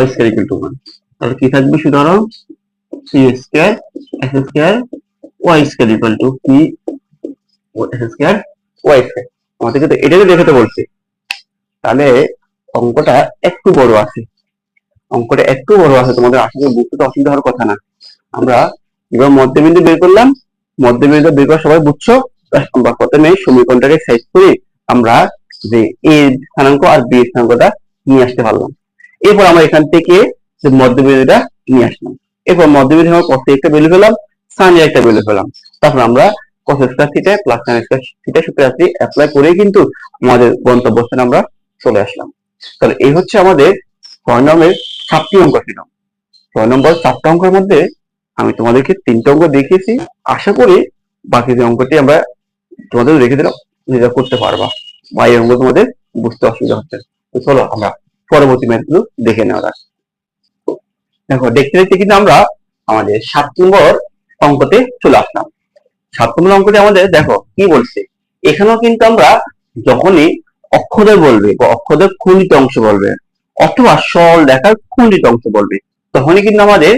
y² ইকুয়াল টু 1। তাহলে কি থাকবে সুতরাং 3² x² y² equal to x² y²। আমাদেরকে তো এটাকে দেখাতে বলছে, তাহলে অঙ্কটা একটু বড় আছে, তোমাদের আসলে বুঝতে তো অসুবিধা হওয়ার কথা না। আমরা এবার মধ্যবিন্দু বের করলাম, মধ্যবিন্দু বের করা সবাই বুঝছো। আমরা প্রথমে সমীকরণটাকে সাইজ করে আমরা যে এ স্থানাঙ্ক আর বি স্থানাঙ্কটা নিয়ে আসতে পারলাম, এরপর আমরা এখান থেকে যে মধ্যবিন্দুটা নিয়ে আসলাম, এরপর মধ্যবিন্দু আমরা cos একটা ভ্যালু পেলাম, sin একটা ভ্যালু পেলাম, তারপর আমরা cos² theta plus sin² theta সূত্রটি অ্যাপ্লাই করে কিন্তু আমাদের গন্তব্যস্থানে আমরা চলে আসলাম। তাহলে এই হচ্ছে আমাদের 6 নম্বরের 7টি অঙ্ক ছিল। 6 নম্বর 7টা অঙ্কের মধ্যে আমি তোমাদেরকে 3টা অঙ্ক দেখিয়েছি, আশা করি বাকি যে অঙ্কটি আমরা তোমাদের রেখে দিলাম নিজেরা করতে পারবা, বা এই অঙ্ক তোমাদের বুঝতে অসুবিধা হচ্ছে। তো চলো আমরা পরবর্তী ম্যাথগুলো দেখে নেওয়া যাক। দেখো দেখতে দেখতে কিন্তু আমরা আমাদের 7 নম্বর অঙ্কতে চলে আসলাম। 7 নম্বর অঙ্কটি আমাদের দেখো কি বলছে, এখানেও কিন্তু আমরা যখনই অক্ষদ্বয় বলবে বা অক্ষদ্বয় খণ্ডিত অংশ বলবে অথবা সরল রেখার খণ্ডিত অংশ বলবে, তখনই কিন্তু আমাদের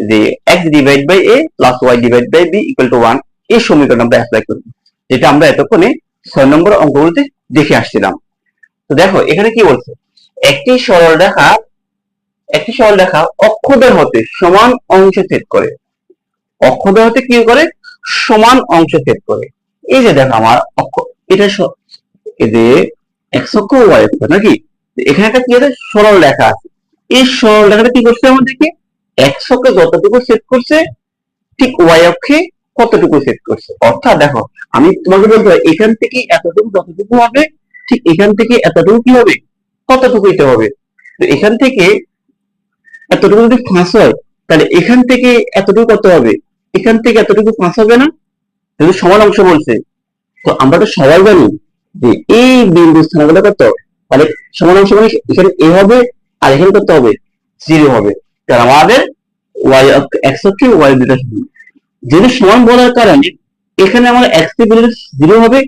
যে x/a plus y/b equal to 1 এই সমীকরণ আমরা অ্যাপ্লাই করব, যেটা আমরা এতক্ষণে 6 নম্বর অঙ্কগুলোতে দেখে আসছিলাম। তো দেখো এখানে কি বলছে, একটি সরল রেখা অক্ষদ্বয় হতে সমান অংশ ছেদ করে, অক্ষদ্বয় হতে কি করে সমান অংশ ছেদ করে। এই যে দেখো আমার এটা এই যে x অক্ষ y অক্ষ নাকি, এখানে একটা কি আছে সরল রেখা আছে, এই সরল রেখাটা কি করছে আমাদেরকে x অক্ষে যতটুকু ছেদ করছে ঠিক y অক্ষে কতটুকু ছেদ করছে। অর্থাৎ দেখো আমি তোমাকে বলতে পারি এখান থেকে এতটুকু যতটুকু হবে ঠিক এখান থেকে এতটুকু কি হবে কতটুকু এটা হবে। তো এখান থেকে এতটুকু যদি ফাঁস হয় তাহলে এখান থেকে এতটুকু কত হবে, এখান থেকে এতটুকু ফাঁস হবে না, যদি সমান অংশ বলছে। তো আমরা তো সবাই জানি যে এই বিন্দু স্থানগুলো কত, তাহলে সমান অংশ মানে এখানে a হবে আর এখানে কত হবে 0 হবে, কারণ আমাদের y x অক্ষে y দুটো যদি সমান বলার কারণে এখানে আমার x এর ভ্যালু 0 হবে,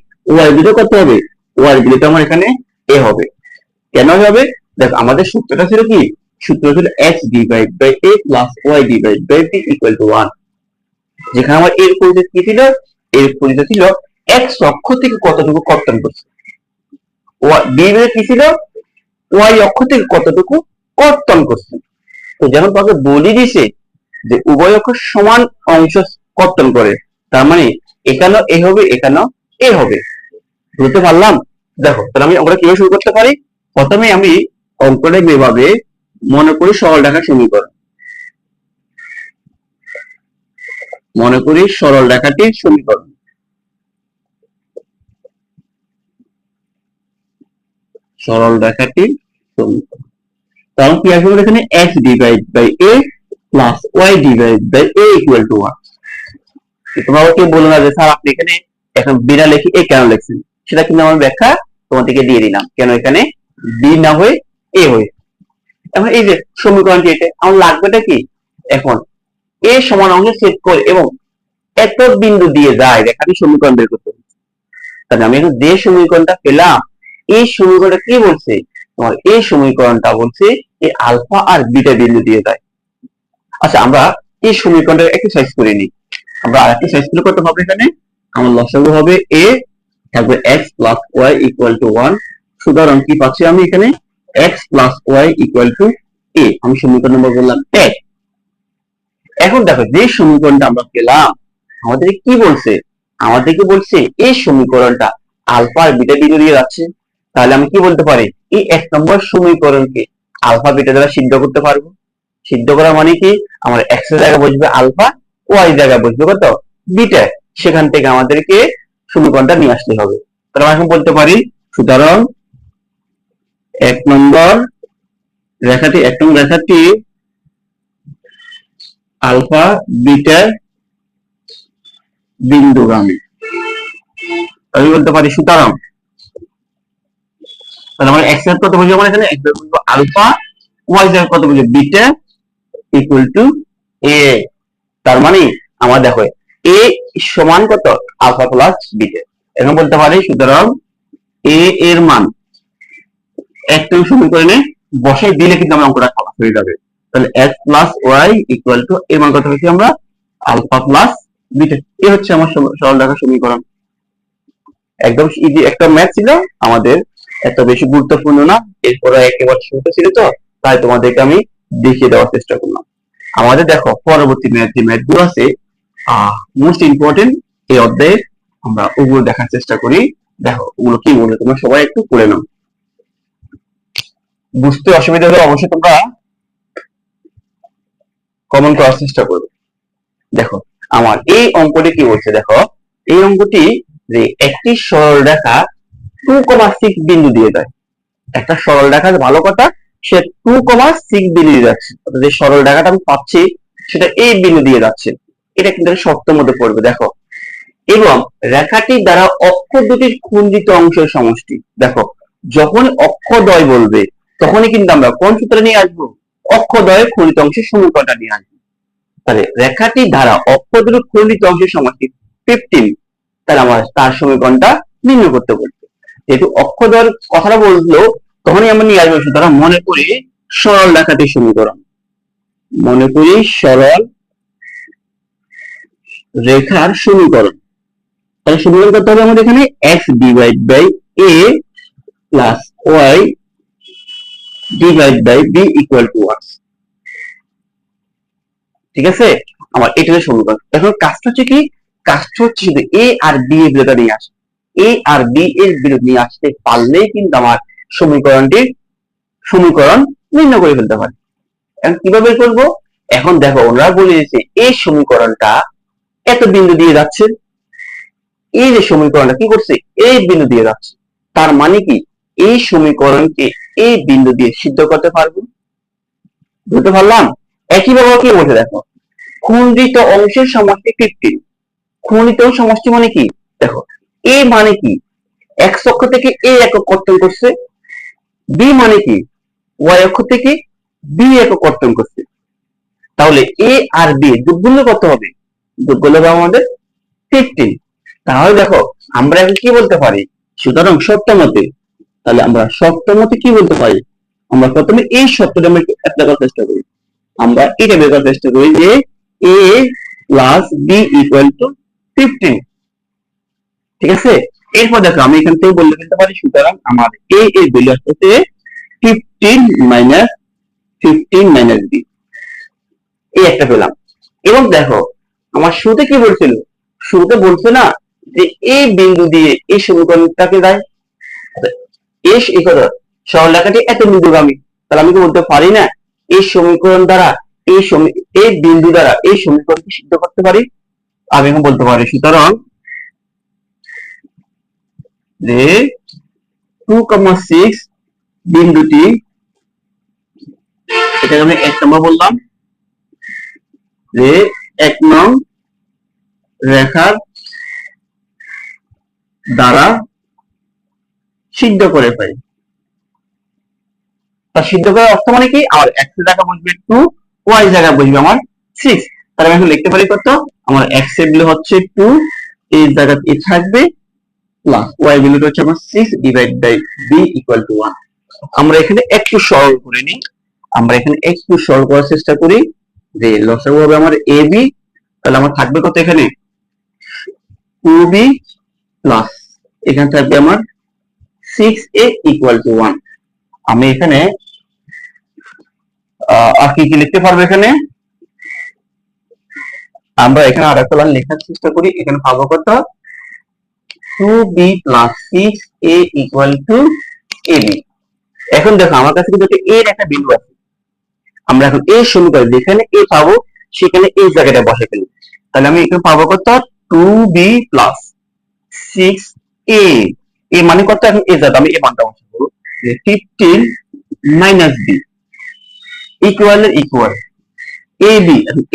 y দুটো কত হবে y ভ্যালুটা আমার এখানে a হবে। কেন হবে দেখো আমাদের সূত্রটা ছিল কি, সূত্র ছিল x divide by a plus y divide by b equal to 1, যেখানে আমার এর পরিচয় কি ছিল, এর পরিচয় ছিল x অক্ষ থেকে কতটুকু কর্তন করছে, b এর কি ছিল y অক্ষ থেকে কতটুকু কর্তন করছে। তো যেমন তোমাকে বলি দিছে যে উভয় অক্ষ সমান অংশ কর্তন করে, তার মানে এখানেও a হবে এখানেও a হবে, বুঝতে পারলাম। দেখো তাহলে আমরা কিভাবে শুরু করতে পারি, প্রথমে আমি অঙ্কটা এভাবে মনে করি সরল রেখার সমীকরণ, মনে করি সরল রেখাটির সমীকরণ, সরল রেখাটির সমীকরণ। তাহলে কি আসবে এখানে x divide by a plus y divide by a equal to 1। তোমরা কেউ বলো না যে স্যার আপনি এখানে এখন b না লিখে a কেন লিখছেন, সেটা কিন্তু আমার ব্যাখ্যা তোমাদেরকে দিয়ে দিলাম কেন এখানে b না হয়ে a হয়ে। এখন এই যে সমীকরণটি এটা আমার লাগবেটা কি, এখন a সমান অংশে ছেদ করে এবং এত বিন্দু দিয়ে যায় রেখাটি সমীকরণ বের করতে হবে। তাহলে আমি এখন যে সমীকরণটা পেলাম এই সমীকরণটা কি বলছে, তোমার এই সমীকরণটা বলছে এই আলফা আর বিটা বিন্দু দিয়ে যায়। আচ্ছা আমরা এই সমীকরণটা একটু সাইজ করে নিই, আমরা আরেকটা সাইজ করে করতে হবে, এখানে আমার লসাগু হবে a থাকবে x plus y equal to 1, সুতরাং কি পাচ্ছি আমি এখানে x plus y equal two a, আমি সমীকরণ নম্বর বললাম 1। এখন দেখো যে সমীকরণটা আমরা পেলাম আমাদের কি বলছে, আমাদেরকে বলছে এই সমীকরণটা আলফা আর বিটা বিন্দু দিয়ে যাচ্ছে, তাহলে আমি কি বলতে পারি এই 1 নম্বর সমীকরণকে আলফা বিটা দ্বারা সিদ্ধ করতে পারবো। সিদ্ধ করা মানে কি, আমার এক্স এর জায়গায় বসবে আলফা, ওয়াই এর জায়গায় বসবে কত বিটা, সেখান থেকে আমাদেরকে সমীকরণটা নিয়ে আসতে হবে। তাহলে আমরা এখন বলতে পারি সুতরাং 1 নম্বর রেখাটি আলফা বিটা বিন্দুগামী। আমি বলতে পারি সুতরাং, তাহলে আমরা এক্স এর কত বুঝবো, এখানে এক্স এর বুঝবো আলফা, ওয়াই এর কত বুঝবো বিটা ইকুয়াল টু এ। তার মানে আমরা দেখো এ সমান কত আলফা প্লাস বিটা। এখন বলতে পারি সুতরাং এ এর মান একটা সমীকরণে বসাই দিলে কিন্তু আমরা অঙ্কটা সহজ হয়ে যাবে। তাহলে X plus Y equal to এর মান কত হচ্ছে আমরা আলফা প্লাস বিটা। এই হচ্ছে আমার সরল রেখার সমীকরণ। একদম ইজি একটা ম্যাথ ছিল আমাদের, এত বেশি গুরুত্বপূর্ণ না, এরপরে একেবারে ছোট ছিল তো তাই তোমাদেরকে আমি দেখিয়ে দেওয়ার চেষ্টা করলাম। আমাদের দেখো পরবর্তী ম্যাথ যে ম্যাথ গুলো আছে মোস্ট ইম্পর্টেন্ট এই অধ্যায়ে আমরা ওগুলো দেখার চেষ্টা করি। দেখো ওগুলো কি বলে তোমরা সবাই একটু পড়ে নাও, বুঝতে অসুবিধা হলে অবশ্যই তোমরা কমেন্ট করার চেষ্টা করবে। দেখো আমার এই অঙ্কটি কি বলছে, দেখো এই অঙ্কটি যে একটি সরল রেখা 2,6 বিন্দু দিয়ে দেয়। একটা সরল রেখা ভালো কথা, সে 2,6 বিন্দু দিয়ে যাচ্ছে, অর্থাৎ যে সরল রেখাটা আমি পাচ্ছি সেটা এই বিন্দু দিয়ে যাচ্ছে। এটা কিন্তু শর্তের মধ্যে পড়বে। দেখো এবং রেখাটি দ্বারা অক্ষ দুটির খণ্ডিত অংশের সমষ্টি। দেখো যখন অক্ষদ্বয় বলবে তখনই কিন্তু আমরা কোন সূত্র নিয়ে আসবো, অক্ষদ্বয়ের খণ্ডিত অংশের সমীকরণটা নিয়ে আসবো। তাহলে রেখাটি দ্বারা অক্ষ দুটির খণ্ডিত অংশের সমষ্টি 15, তাহলে আমরা তার সমীকরণটা নির্ণয় করতে বলবো। যেহেতু অক্ষদ্বয়ের কথাটা বললো তখনই আমরা নিয়ে আসবো। সুতরাং মনে করি সরল রেখাটির সমীকরণ, মনে করি সরল রেখার সমীকরণ। তাহলে সমীকরণ করতে হবে আমাদের এখানে x divide by a plus y divide by b equal to 1। ঠিক আছে, আমার এটার সমীকরণ। এখন কাজটা হচ্ছে কি, কাজটা হচ্ছে শুধু a আর b এর বিরোধ নিয়ে আসে, a আর b এর বিরোধ নিয়ে আসতে পারলেই কিন্তু আমার সমীকরণ নির্ণয় করে ফেলতে পারি। এখন কিভাবে করবো, এখন দেখো ওনারা বলে দিয়েছে এই সমীকরণটা এত বিন্দু দিয়ে যাচ্ছে, এই যে সমীকরণটা কি করছে এই বিন্দু দিয়ে যাচ্ছে, তার মানে কি এই সমীকরণকে এই বিন্দু দিয়ে সিদ্ধ করতে পারবো। বুঝতে পারলাম। একইভাবে কি বলছে দেখো খণ্ডিত অংশের সমষ্টি 15। খণ্ডিত সমষ্টি মানে কি, দেখো এ মানে কি x অক্ষ থেকে a একক কর্তন করছে, b মানে কি y অক্ষ থেকে b একক কর্তন করছে। তাহলে a আর b যোগগুলো কত হবে, যোগগুলো হবে আমাদের 15। তাহলে দেখো আমরা এখন কি বলতে পারি, সুতরাং শর্ত মতে, তাহলে আমরা শর্ত মতে কি বলতে পারি, আমরা প্রথমে এই শর্তটা আমরা অ্যাপ্লাই করার চেষ্টা করি। আমরা এটা বের করার চেষ্টা করি যে a plus b equal two 15। ঠিক আছে, এরপর দেখো আমি এখান থেকে বলতে ফেলতে পারি সুতরাং আমার a এর ভ্যালু আসছে 15 মাইনাস 15 মাইনাস b, এই একটা পেলাম। এবং দেখো আমার শুরুতে কি বলছিল, শুরুতে বলছে না যে এই বিন্দু দিয়ে এই সমীকরণটাকে দেয়, এস এই কথা সরল রেখাটি এত বিন্দুগামী, তাহলে আমি কি বলতে পারি না এই সমীকরণ দ্বারা এই বিন্দু দ্বারা এই সমীকরণকে সিদ্ধ করতে পারি। আমি এখন বলতে পারি সুতরাং যে 2,6 বিন্দুটি, এটা আমি 1 নম্বর বললাম, যে 1 নং রেখার দ্বারা সিদ্ধ করে পাই। তা সিদ্ধ করার অর্থ মানে কি, আমার x এর জায়গা বসবে 2, y জায়গা বসবে আমার 6। তাহলে আমি এখন লিখতে পারি কত, আমার x এর ভ্যালু হচ্ছে 2, এই জায়গা এ থাকবে প্লাস y ভ্যালুটা হচ্ছে আমার 6 divide by b equal to 1। আমরা এখানে একটু সরল করে নিই, আমরা এখানে একটু সরল করার চেষ্টা করি যে লসাগু হবে আমার ab, তাহলে আমার থাকবে কত এখানে 2b প্লাস এখানে থাকবে আমার 6a ইকুয়াল টু 1। আমি এখানে আর কি কি লিখতে পারবো, এখানে আমরা এখানে আরেকটা লাইন লেখার চেষ্টা করি, এখানে পাবো কত 2b plus 6a equal to ab। এখন দেখো আমার কাছে কিন্তু এর একটা বিন্দু আছে, আমরা এখন এই সমীকরণ যেখানে a পাবো সেখানে এই জায়গাটা বসে ফেলি। তাহলে আমি এখানে পাবো কত, 2b প্লাস 6a। এ মানে কত, এখন এ যাবে আমি এই মানটা বসাবো, 15 minus b equal equal ab।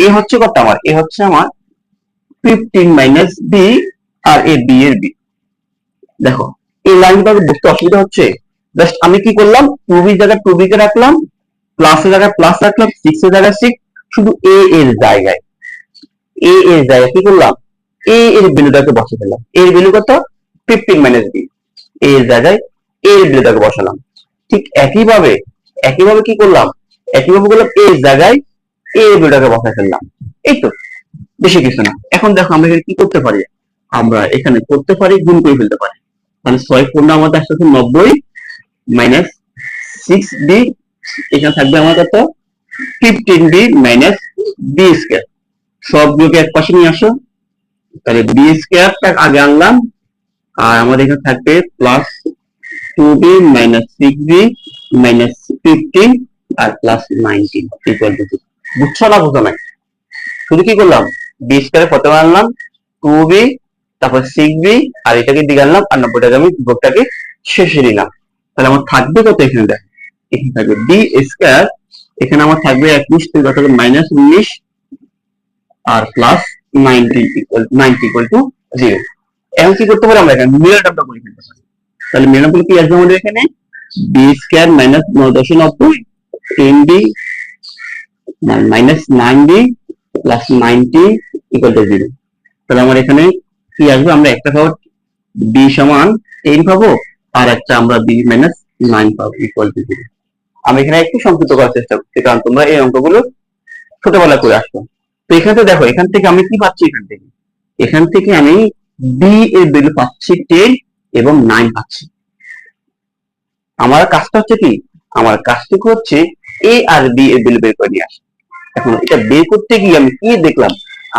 এ হচ্ছে কত আমার, এ হচ্ছে আমার 15 মাইনাস b আর এ b এর b। দেখো এই লাইনটা বুঝতে অসুবিধা হচ্ছে, জাস্ট আমি কি করলাম, 2b জায়গায় 2b কে রাখলাম, প্লাস এর জায়গায় প্লাস রাখলাম, 6 এর জায়গায় 6, শুধু a এর জায়গায় কি করলাম, a এর ভ্যালুটাকে বসে ফেললাম। এর ভ্যালু কত, 15 মাইনাস b, a এর জায়গায় a এর ভ্যালুটাকে বসালাম। ঠিক একইভাবে কি করলাম, একইভাবে করলাম a এর জায়গায় a এর ভ্যালুটাকে বসায় ফেললাম। এই তো, বেশি কিছু না। এখন দেখো আমরা এখানে কি করতে পারি, আমরা এখানে করতে পারি গুণ করে ফেলতে পারি। মানে 6 পূর্ণ আমাদের আসছে 90 মাইনাস 6b, এখানে থাকবে আমার কত, 15b মাইনাস b স্কয়ার। সবগুলোকে এক পাশে নিয়ে আসো, তাহলে b স্কয়ারটা আগে আনলাম, আর আমাদের এখানে থাকবে plus 2b minus 6b minus 15 আর প্লাস 19 ইকুয়াল টু 2। বুঝছো না বুঝো না, শুধু কি করলাম, b স্কয়ারে প্রথমে আনলাম 2b, তারপর 6b, আর এটাকে দিকে আনলাম, আর 90টাকে আমি বিভক্তটাকে শেষে নিলাম। তাহলে আমার থাকবে কত, এখানে দেখ, এখানে থাকবে b স্কয়ার, এখানে আমার থাকবে 21 থেকে কত মাইনাস 19 আর প্লাস 90 ইকুয়াল টু 0। এখন কি করতে পারি, আমরা এখানে মিরর টার্মটা করে ফেলতে পারি। তাহলে মিরর টার্ম কি আসবে আমাদের এখানে, b square minus 990 10b minus 9b plus 90 equal to 0। তাহলে আমার এখানে কি আসবে, আমরা একটা পাবো b সমান 10 পাবো, আর একটা আমরা b মাইনাস 9 পাবো ইকুয়াল টু 0। আমি এখানে একটু সংক্ষিপ্ত করার চেষ্টা করছি, কারণ তোমরা এই অঙ্কগুলো ছোটবেলা করে আসছো। তো এখান থেকে দেখো, এখান থেকে আমি কি পাচ্ছি, এখান থেকে আমি b এর ভ্যালু পাচ্ছি 10 এবং 9 পাচ্ছি। আমার কাজটা হচ্ছে কি, আমার কাজটুকু হচ্ছে a আর b এর ভ্যালু বের করে নিয়ে আসা। এখন এটা বের করতে গিয়ে আমি কি দেখলাম,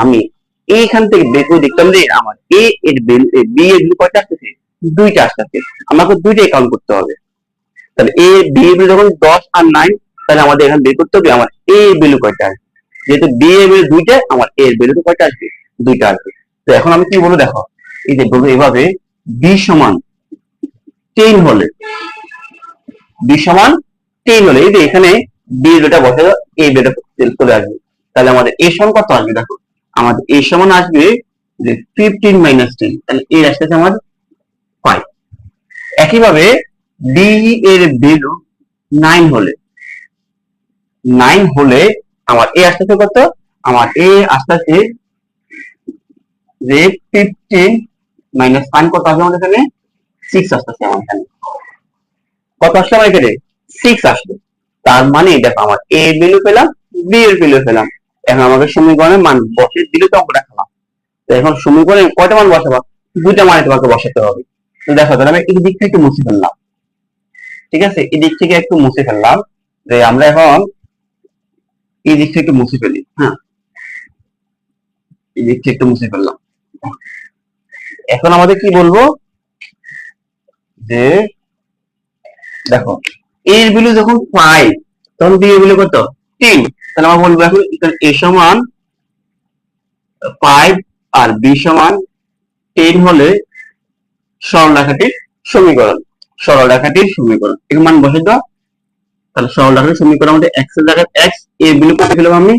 আমি এইখান থেকে বের করে দেখলাম যে আমার a এর ভ্যালু, b এর ভ্যালু কয়টা আসছে, দুইটা আসছে। আমাকে দুইটাই কাউন্ট করতে হবে। তাহলে a b এর ভ্যালু যখন 10 আর 9, তাহলে আমাদের এখানে বের করতে হবে আমার a এর ভ্যালু কয়টা আসবে। যেহেতু b এর ভ্যালু দুইটা, আমার a এর ভ্যালু কয়টা আসবে, দুইটা আসবে। তো এখন আমি কি বলবো, দেখো এই যে বলবো এভাবে, b সমান 10 হলে, b সমান 10 হলে, এই যে এখানে b এর ভ্যালুটা বসে a এর ভ্যালুটা চলে আসবে। তাহলে আমাদের a সমান কত আসবে, দেখো আমাদের a সমান আসবে যে 15 মাইনাস 10, তাহলে a আসছে আমার 5। একইভাবে b এর ভ্যালু 9 হলে, আমার a আসতেছে কত, আমার a আসতেছে যে 15 মাইনাস 9 কত আসবে আমাদের এখানে, 6 আসতেছে। আমার এখানে কত আসলে, আমার এখানে 6 আসবে। তার মানে দেখো আমার a এর ভ্যালু পেলাম, b এর ভ্যালু পেলাম। এখন আমাকে সমীকরণের মান বসে দিলে তো অঙ্কটা খেলাম। তো এখন সমীকরণে কয়টা মান বসাবো, দুইটা মানে তোমাকে বসাতে হবে। তো দেখো, তাহলে আমি এই দিক থেকে মুছে ফেললাম, ঠিক আছে, এই দিক থেকে একটু মুছে ফেললাম, যে আমরা এখন এই দিক থেকে মুছে ফেলি। হ্যাঁ, এই দিক থেকে একটু মুছে ফেললাম। এখন আমাদের কি বলবো, যে দেখো এর ভ্যালু যখন 5, তখন b এর ভ্যালু কত, 10। তাহলে আমরা বলবো এখন a সমান 5 আর b সমান 10 হলে সরলরেখাটির সমীকরণ, এর মান বসে দাও। তাহলে সরলরেখার সমীকরণ আমাদের x এর জায়গায় x, a এর ভ্যালু কত পেলাম আমি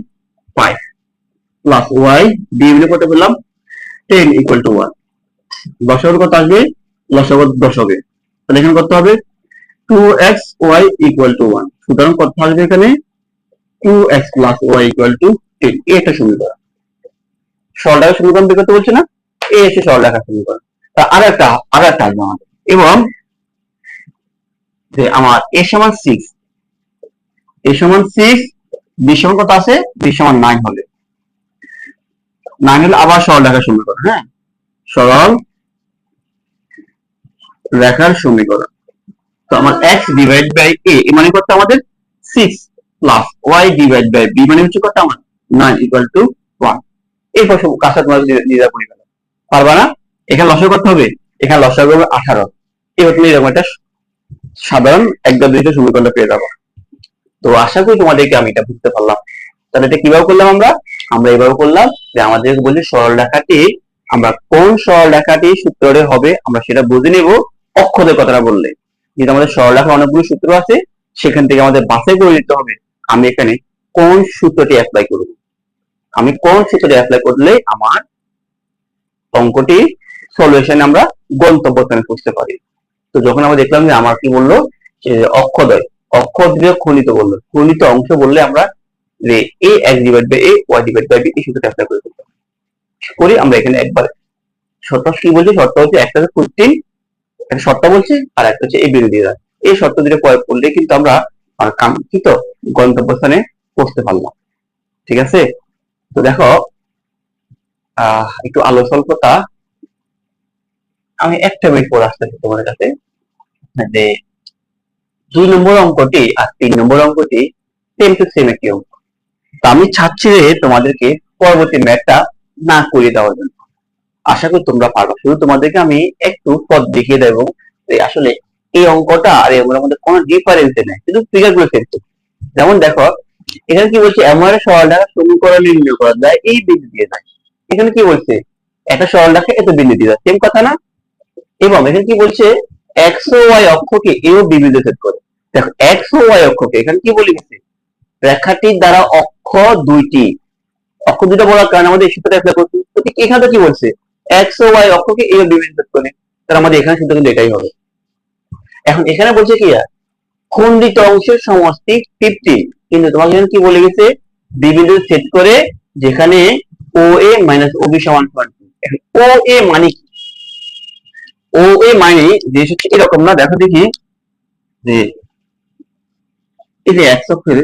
5, প্লাস y, b এর ভ্যালু কত পেলাম 10 ইকুয়াল টু 1। দশকের কত আসবে, লসাগু 10 হবে। তাহলে এখানে কত হবে, 2xy ইকুয়াল টু 1। সুতরাং কত আসবে এখানে, 2x plus y equal two 10। এটা সমীকরণ, সরলরেখার সমীকরণ বের করতে বলছে না, এই হচ্ছে সরলরেখার সমীকরণ। আরেকটা আসবে আমাদের, এবং যে আমার a সমান 6, b সমান কত আছে, b সমান 9 হলে, আবার সরলরেখার সমীকরণ। হ্যাঁ, সরল রেখার সমীকরণ। তো আমার x ডিভাইড বাই a মানে কত, আমাদের 6 plus y divide by b মানে হচ্ছে কত, আমার 9 ইকুয়াল টু 1। এই কাজটা তোমরা নিজেরা করে ফেলো, পারবা না? এখানে লসাগু করতে হবে, এখানে লসাগু হবে 18। এবার তুমি এরকম একটা সাধারণ একটা দুইটা সমীকরণটা পেয়ে যাবো। তো আশা করি তোমাদেরকে আমি এটা বুঝতে পারলাম। তাহলে এটা কিভাবে করলাম আমরা? আমরা এভাবে করলাম যে আমাদের বলি সরলরেখাটি, আমরা কোন সরলরেখাটি সূত্রে হবে আমরা সেটা বুঝে নেব অক্ষদের কথাটা বললে। যেহেতু আমাদের সরলরেখার অনেকগুলো সূত্র আছে, সেখান থেকে আমাদের বাছাই করে নিতে হবে আমি এখানে কোন সূত্রটি অ্যাপ্লাই করব। আমি কোন সূত্রটি অ্যাপ্লাই করলে আমার অঙ্কটি সলিউশন আমরা গন্তব্যস্থানে পৌঁছতে পারি। তো যখন আমরা দেখলাম যে আমার কি বললো যে অক্ষদ্বয়, অক্ষদ্বয় খনিত বললো, খনিত অংশ বললে আমরা যে A X divide by A Y divide by B এই সূত্রটা অ্যাপ্লাই করে ফেলতে করি আমরা এখানে একবার। শর্ত কি বলছি? শর্ত হচ্ছে একটা হচ্ছে 15, একটা শর্ত বলছে, আর একটা হচ্ছে এই বিন্দু দিয়ে দেয়। এই শর্ত দুটো প্রয়োগ করলে কিন্তু আমরা কাঙ্ক্ষিত গন্তব্যস্থানে পৌঁছতে পারলাম। ঠিক আছে? তো দেখো একটু আলো স্বল্পতা, আমি একটা মিনিট পর আসতেছি তোমাদের কাছে। যে 2 নম্বর অঙ্কটি আর 3 নম্বর অঙ্কটি সেম টু সেম একই অঙ্ক। তো আমি চাচ্ছি যে তোমাদেরকে পরবর্তী ম্যাথটা না করে দেওয়ার জন্য। আশা করি তোমরা পারবে, শুধু তোমাদেরকে আমি একটু পথ দেখিয়ে দেবো যে আসলে এই অঙ্কটা আর এই অঙ্কের মধ্যে কোনো ডিফারেন্স নেই, শুধু ফিগার গুলো সেম। যেমন দেখো এখানে কি বলছে, এমন একটা সরলরেখা সমীকরণ নির্ণয় করা যায় এই বিন্দু দিয়ে যায়। এখানে কি বলছে, একটা সরলরেখা এত বিন্দু দিয়ে যায়, সেম কথা না? এবং এখানে কি বলছে, এক্স ও ওয়াই অক্ষকে এ ও বি বিন্দু ছেদ করে। দেখো এক্স ও ওয়াই অক্ষকে এখানে কি বলে গেছে, রেখাটির দ্বারা অক্ষ দুইটি, অক্ষ দুইটা বলার কারণে আমাদের এই সূত্রটা অ্যাপ্লাই করছি। তো ঠিক এখানে কি বলছে, এক্স ও ওয়াই অক্ষকে এ ও বি বিন্দু ছেদ করে, তাহলে আমাদের এখানে সূত্র কিন্তু এটাই হবে। এখন এখানে বলছে কি, খণ্ডিত অংশের সমষ্টি 15, কিন্তু তোমাকে এখানে কি বলে গেছে, বি বিন্দু ছেদ করে যেখানে ও এ মাইনাস ও বি সমান সমান। ও এ মানে কি? ও এ মানে যে হচ্ছে এরকম না, দেখো দেখি যে এই যে এক্স অক্ষের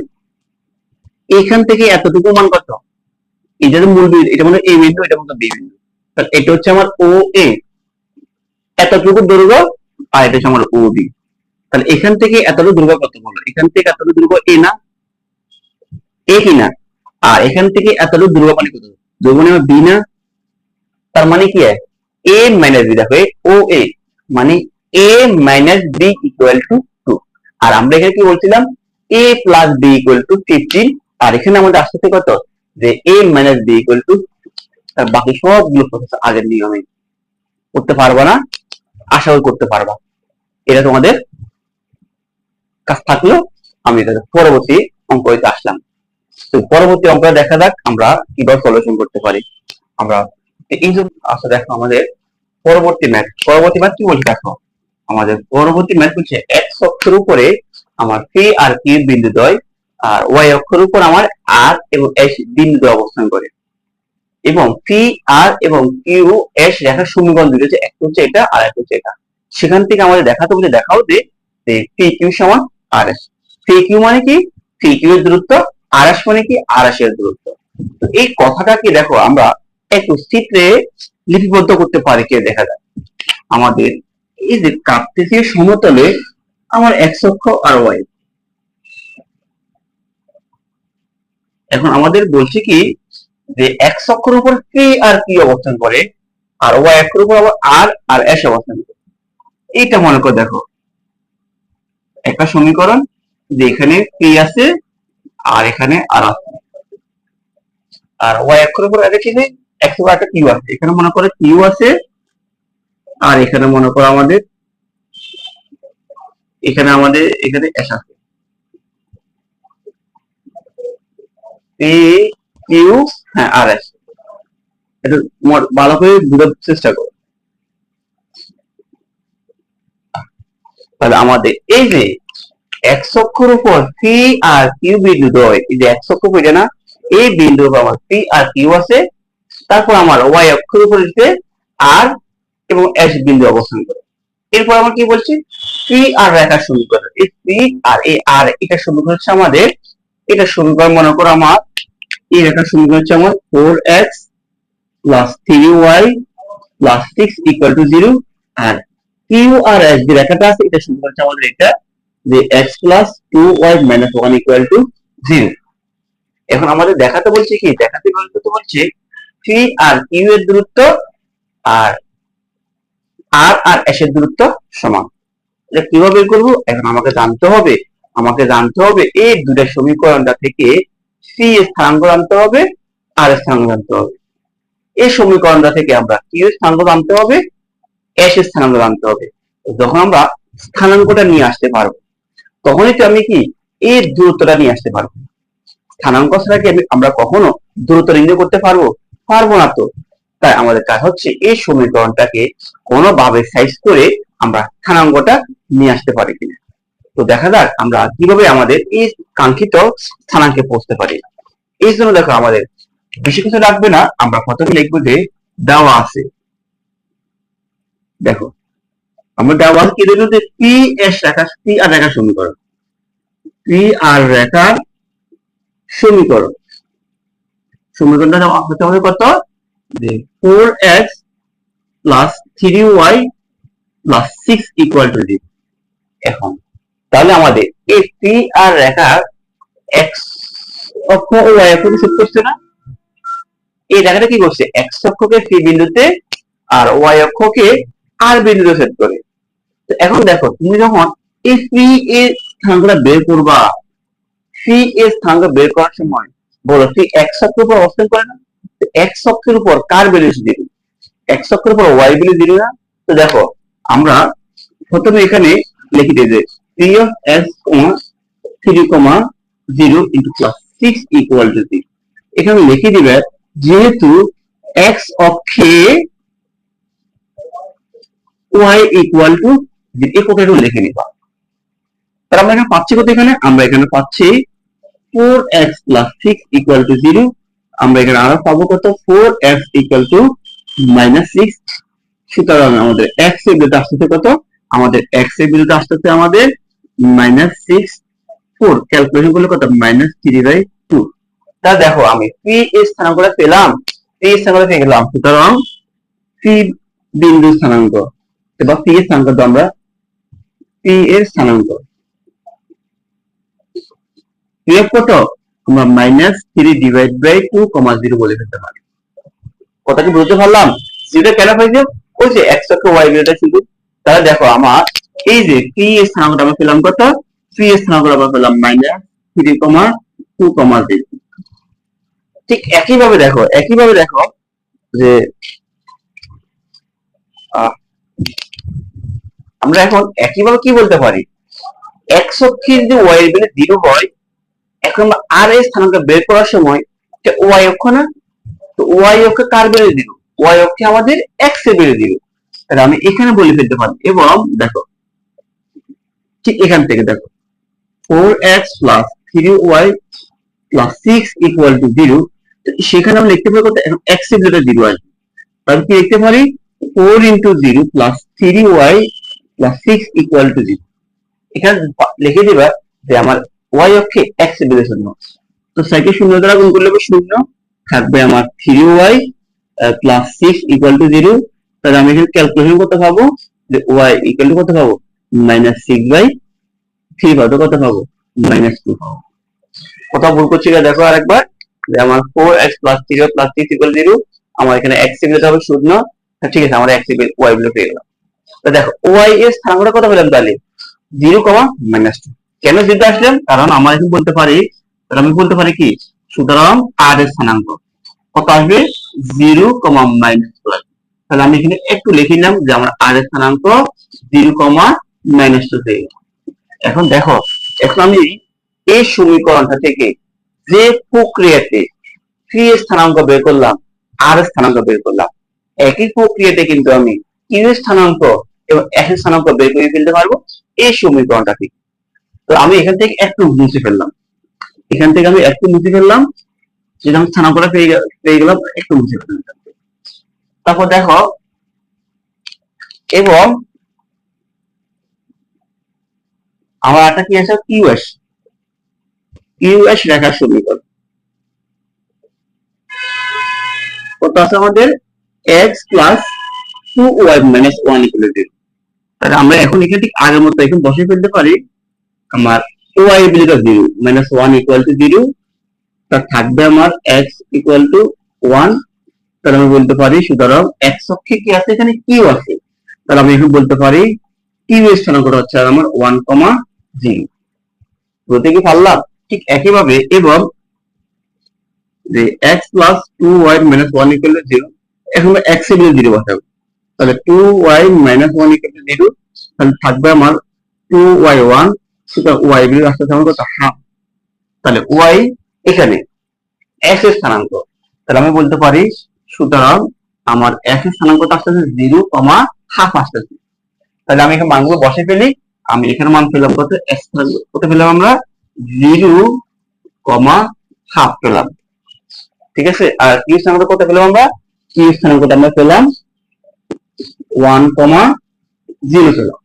এখান থেকে এতটুকু মান কত, এটা তো মূল বিন্দু, এটা মানে এ বিন্দু, এটা মানে বি বিন্দু, তাহলে এটা হচ্ছে আমার ও এ, এতটুকু দৈর্ঘ্য, আর এটা হচ্ছে আমার ও বি। তাহলে এখান থেকে এতটুকু দৈর্ঘ্য কত বলো, এখান থেকে এতটুকু দৈর্ঘ্য এ না, এ কি না, আর এখান থেকে এতটুকু দৈর্ঘ্য মানে কত, দৈর্ঘ্য মানে বি না। তার মানে কি হয়, এ মাইনাস বি, দেখো ও এ মানে এ মাইনাস বি ইকুয়াল টু 2। আর আমরা এখানে কি বলছিলাম, এ প্লাস বি ইকুয়াল টু 15, আর এখানে আমাদের আসছে কত, যে এ মাইনাস বি ইকুয়াল টু, তার বাকি সবগুলো প্রসেস আগের নিয়মে করতে পারবা না, আশা করি করতে পারবা। এটা তোমাদের কাজ থাকলো, আমি এটা পরবর্তী অঙ্ক হইতে আসলাম। তো পরবর্তী অঙ্কটা দেখা যাক আমরা কিভাবে সলিউশন করতে পারি। আমরা এই যে আচ্ছা দেখো আমাদের পরবর্তী ম্যাথ কি বলছে, দেখো আমাদের পরবর্তী ম্যাথ বলছে এক্স অক্ষের উপরে আমার পি আর কিউ বিন্দুদ্বয়, আর ওয়াই অক্ষের উপর আমার আর এবং এস বিন্দুদ্বয় অবস্থান করে, এবং পি আর এবং কিউ এস রেখার সমীকরণ দুটো হচ্ছে, একটা হচ্ছে এটা আর একটা হচ্ছে এটা। সেখান থেকে আমাদের দেখাতে বলে, দেখাও যে পি কিউ সমান আর এস। পি কিউ মানে কি, পি কিউ এর দূরত্ব, আর এস মানে কি, আর এস এর দূরত্ব। তো এই কথাটাকে দেখো আমরা একটু চিত্রে লিপিবদ্ধ করতে পারি, কে দেখা যায় আমাদের এই যে কার্তেসীয় সমতলে আমার এক্স অক্ষ আর ওয়াই, এখন আমাদের বলছে কি যে এক্স অক্ষের উপর পি আর কি অবস্থান করে, আর ওয়াই অক্ষের উপর আবার আর আর এস অবস্থান করে। এইটা মনে করে দেখো একটা সমীকরণ, যে এখানে পি আছে আর এখানে আর আছে, আর ওয়াই অক্ষের উপর আগে কি নেই, এক্স উপর একটা কিউ আছে, এখানে মনে করে কিউ আছে, আর এখানে মনে করো আমাদের এখানে এস আছে, পি কিউ, হ্যাঁ আর এস। এটা ভালো করে বোঝার চেষ্টা করো। তাহলে আমাদের এই যে এক্স অক্ষের উপর পি আর কিউ বিন্দু দ্বয়, এই যে এক্স অক্ষ এটা না, এই বিন্দু আমার পি আর কিউ আছে, তারপর আমার ওয়াই অক্ষের উপর আর এবং এস বিন্দু অবস্থান করে। এরপর আমরা কি বলছি, পি আর রেখার সমীকরণ, এই পি আর এই আর এটা সমীকরণ হচ্ছে আমাদের, এটা সমীকরণ মনে করো আমার, এই রেখার সমীকরণ হচ্ছে আমার 4x plus 3y plus 6 equal to 0, আর কিউ আর এস যে রেখাটা আছে এটা সমীকরণ হচ্ছে আমাদের এটা, যে x plus 2y minus 1 equal to 0। এখন আমাদের দেখাতে বলছে কি, দেখাতে বলতে বলছে পি আর কিউ এর দূরত্ব, আর আর এস এর দূরত্ব সমান। এটা কিভাবে বের করবো? এখন আমাকে জানতে হবে এই দুটা সমীকরণটা থেকে সি এর স্থানাঙ্ক জানতে হবে, আর এর স্থানাঙ্ক জানতে হবে। এই সমীকরণটা থেকে আমরা কিউ এর স্থানাঙ্ক জানতে হবে, এস এর স্থানাঙ্ক জানতে হবে। যখন আমরা স্থানাঙ্কটা নিয়ে আসতে পারবো, তখনই তো আমি কি এর দূরত্বটা নিয়ে আসতে পারবো। স্থানাঙ্ক ছাড়া কি আমরা কখনো দূরত্ব নির্ণয় করতে পারবো? পারবো না তো। তাই আমাদের কাজ হচ্ছে এই সমীকরণটাকে কোনোভাবে সাইজ করে আমরা স্থানাঙ্কটা নিয়ে আসতে পারি কিনা। তো দেখা যাক আমরা কিভাবে আমাদের এই কাঙ্ক্ষিত স্থানাঙ্কে পৌঁছতে পারি। এই জন্য দেখো আমাদের বেশি কিছু লাগবে না, আমরা প্রথমে লিখবো যে দেওয়া আছে। দেখো আমরা দেওয়া আছে কি দেখবো যে পি এস রেখা, পি আর রেখার সমীকরণ, পি আর রেখার সমীকরণ। সমীকরণটা হতে হবে কত? যে 4x plus 3y plus 6 equal to 0। এখন তাহলে আমাদের এই পি আর রেখার এক্স অক্ষ ও ওয়াই অক্ষকে সেট করছে না? এই রেখাটা কি করছে? এক্স অক্ষকে পি বিন্দুতে আর ওয়াই অক্ষকে আর বিন্দুতে সেট করে। তো এখন দেখো তুমি যখন এই পি এর স্থানাঙ্কটা বের করবা, পি এর স্থানাঙ্ক বের করার সময় বলো তুই এক্স অক্ষের উপর অবস্থান করে না? এক্স অক্ষের উপর কার ভ্যালু দিবি? এক্স অক্ষের উপর ওয়াই ভ্যালু দিবি না? তো দেখো আমরা প্রথমে এখানে লিখে দিই যে P of x 3, 0 plus 6 equal to 0। এখানে লিখে দিবে যেহেতু এক্স অক্ষে ওয়াই ইকুয়াল টু 0, এই কথাটা লিখে নিবা। তাহলে আমরা এখানে পাচ্ছি কত? এখানে আমরা এখানে পাচ্ছি 4x প্লাস 6 ইকুয়াল টু 0। আমরা এখানে আরো পাবো কত? 4x equal to -6। সুতরাং আমাদের x এর বিরুদ্ধে আসতেছে কত? আমাদের x এর বিরুদ্ধে আসতেছে আমাদের -6। 4 ক্যালকুলেশন করলে কত? -3/2। তা দেখো আমি p এর স্থানাঙ্কটা পেলাম, p এর স্থানাঙ্কটা পেয়ে গেলাম। সুতরাং p বিন্দু স্থানাঙ্ক বা p এর স্থানাঙ্ক তো আমরা p এর স্থানাঙ্ক কত? আমরা -3/2, 0 বলে ফেলতে পারি। কথা কি বুঝতে পারলাম? যেটা কেন হয়েছে ওই যে x অক্ষ y বিটা শুধু। তাহলে দেখো আমার এই যে p এর স্থানাঙ্কটা আমরা পেলাম কত? p এর স্থানাঙ্কটা আমরা পেলাম -3,2,0। ঠিক একইভাবে দেখো যে আমরা এখন একইভাবে কি বলতে পারি? x অক্ষে যদি y এর ভ্যালু 0 হয়, এখন আর এর স্থানাঙ্ক বের করার সময় y অক্ষ না, তো y অক্ষে কার ভ্যালু 0? y অক্ষে আমাদের x এর ভ্যালু 0। তাহলে আমি এখানে বলে ফেলতে পারি। এবং দেখো ঠিক এখান থেকে দেখো 4x plus 3y plus 6 equal to 0। সেখানে আমরা লিখতে পারি কত? এখন x এর ভ্যালু 0 আসবে। তাহলে কি লিখতে পারি? 4 into 0 plus 3y plus 6 equal to 0। এখানে লিখে দিবা যে আমার y অক্ষে x এর ভ্যালু 0। তো 6 কে 0 দ্বারা গুণ করলে 0 থাকবে আমার 3y প্লাস 6 ইকুয়াল টু 0। তাহলে আমি এখানে ক্যালকুলেশন করতে পাবো যে y ইকুয়াল টু কত পাবো? -6/3 পাবো। কত পাবো? -2 পাবো। কথা ভুল করছি না দেখো আরেকবার, যে আমার 4x plus 3y plus 6 equal 0। আমার এখানে x এর ভ্যালু হবে 0। ঠিক আছে, আমার x এর y ভ্যালু পেয়ে গেলাম। তো দেখো y এর স্থানাঙ্কটা কত পেলাম? তাহলে 0, -2। কেন 0 আসলাম? কারণ আমরা এখন বলতে পারি, তাহলে আমি বলতে পারি কি? সুতরাং r এর স্থানাঙ্ক কত আসবে? 0, -2। তাহলে আমি এখানে একটু লিখে নিলাম যে আমার r এর স্থানাঙ্ক 0, -2 পেয়ে গেলাম। এখন দেখো, এখন আমি এই সমীকরণটা থেকে যে প্রক্রিয়াতে p এর স্থানাঙ্ক বের করলাম, r এর স্থানাঙ্ক বের করলাম, একই প্রক্রিয়াতে কিন্তু আমি q এর স্থানাঙ্ক এবং s এর স্থানাঙ্ক বের করে ফেলতে পারবো এই সমীকরণটা থেকে। তো আমি এখান থেকে একটু মুছে ফেললাম, যেটা আমি স্থানাঙ্কটা পেয়ে গেলাম, একটু মুছে ফেললাম। তারপর দেখো, এবং আমার একটা কি আছে? QS রেখার সমীকরণ কত আছে আমাদের? x plus 2y minus 1 equal to 0। তাহলে আমরা এখন এখানে ঠিক আগের মতো এখন বসে ফেলতে পারি। আমার y এর ভ্যালুটা 0, -1 ইকুয়াল টু 0। তা থাকবে আমার x ইকুয়াল টু 1। তাহলে আমি বলতে পারি সুতরাং x অক্ষে কি আছে? এখানে q আছে। তাহলে আমি এখন বলতে পারি কিউ এর স্থানাঙ্কটা হচ্ছে আমার 1,0 বুঝতে কি পারলাম? ঠিক একইভাবে এবং যে x plus 2y minus 1 equal to 0, এখন x এর বিলে 0 বসাবো। তাহলে 2y মাইনাস 1 ইকুয়াল টু 0, তাহলে থাকবে আমার 2y1, সুতরাং y বিলে আসতে আমার কত হাফ। তাহলে y এখানে x এর স্থানাঙ্ক, তাহলে আমি বলতে পারি সুতরাং আমার x এর স্থানাঙ্কটা আসতেছে 0,5 আসতেছে। তাহলে আমি এখানে মানগুলো বসে ফেলি। আমি এখানে মান পেলাম কত, x কত পেলাম আমরা 0,5 পেলাম, ঠিক আছে। আর q স্থানাঙ্ক কত পেলাম আমরা, q স্থানাঙ্কটা আমরা পেলাম 1,0 পেলাম।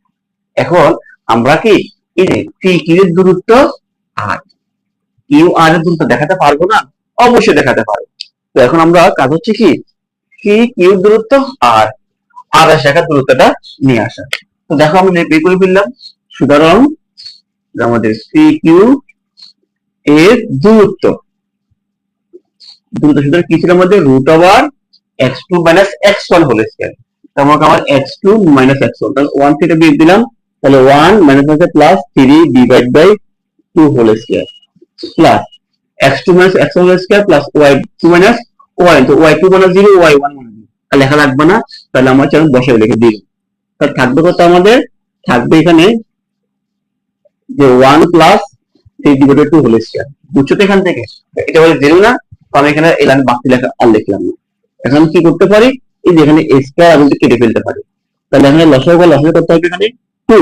এখন আমরা কি এই যে p q এর দূরত্ব আর q r এর দূরত্ব দেখাতে পারবো না? অবশ্যই দেখাতে পারবো। তো এখন আমরা কাজ হচ্ছে কি p q এর দূরত্ব আর r এর শাখার দূরত্বটা নিয়ে আসা। তো দেখো আমি বের করে ফেললাম। সুতরাং আমাদের p q এর দূরত্ব সুতরাং কি ছিল আমাদের √x2 minus x1 whole square. তারপর আমার x2 মাইনাস x1, তাহলে 1 থেকে বিয়োগ দিলাম, তাহলে 1 মাইনাস হচ্ছে plus 3 divide by 2 whole square plus x2 minus x1 whole square plus y2 minus y, তো y2 মানে 0, y1 মানে 0, তাহলে লেখা লাগবে না। তাহলে আমরা চলুন বসাই লিখে দিই। তাহলে থাকবে কত আমাদের, থাকবে এখানে যে 1 plus 3 divide by 2 whole square. বুঝছো তো এখান থেকে? এটা বলে 0 না, তো আমি এখানে এই লাইন বাকি লেখা আর লিখলাম না। এখন কি করতে পারি, এই যে এখানে a স্কয়ার আমি কেটে ফেলতে পারি। তাহলে এখানে লসাগু করতে হবে এখানে 2,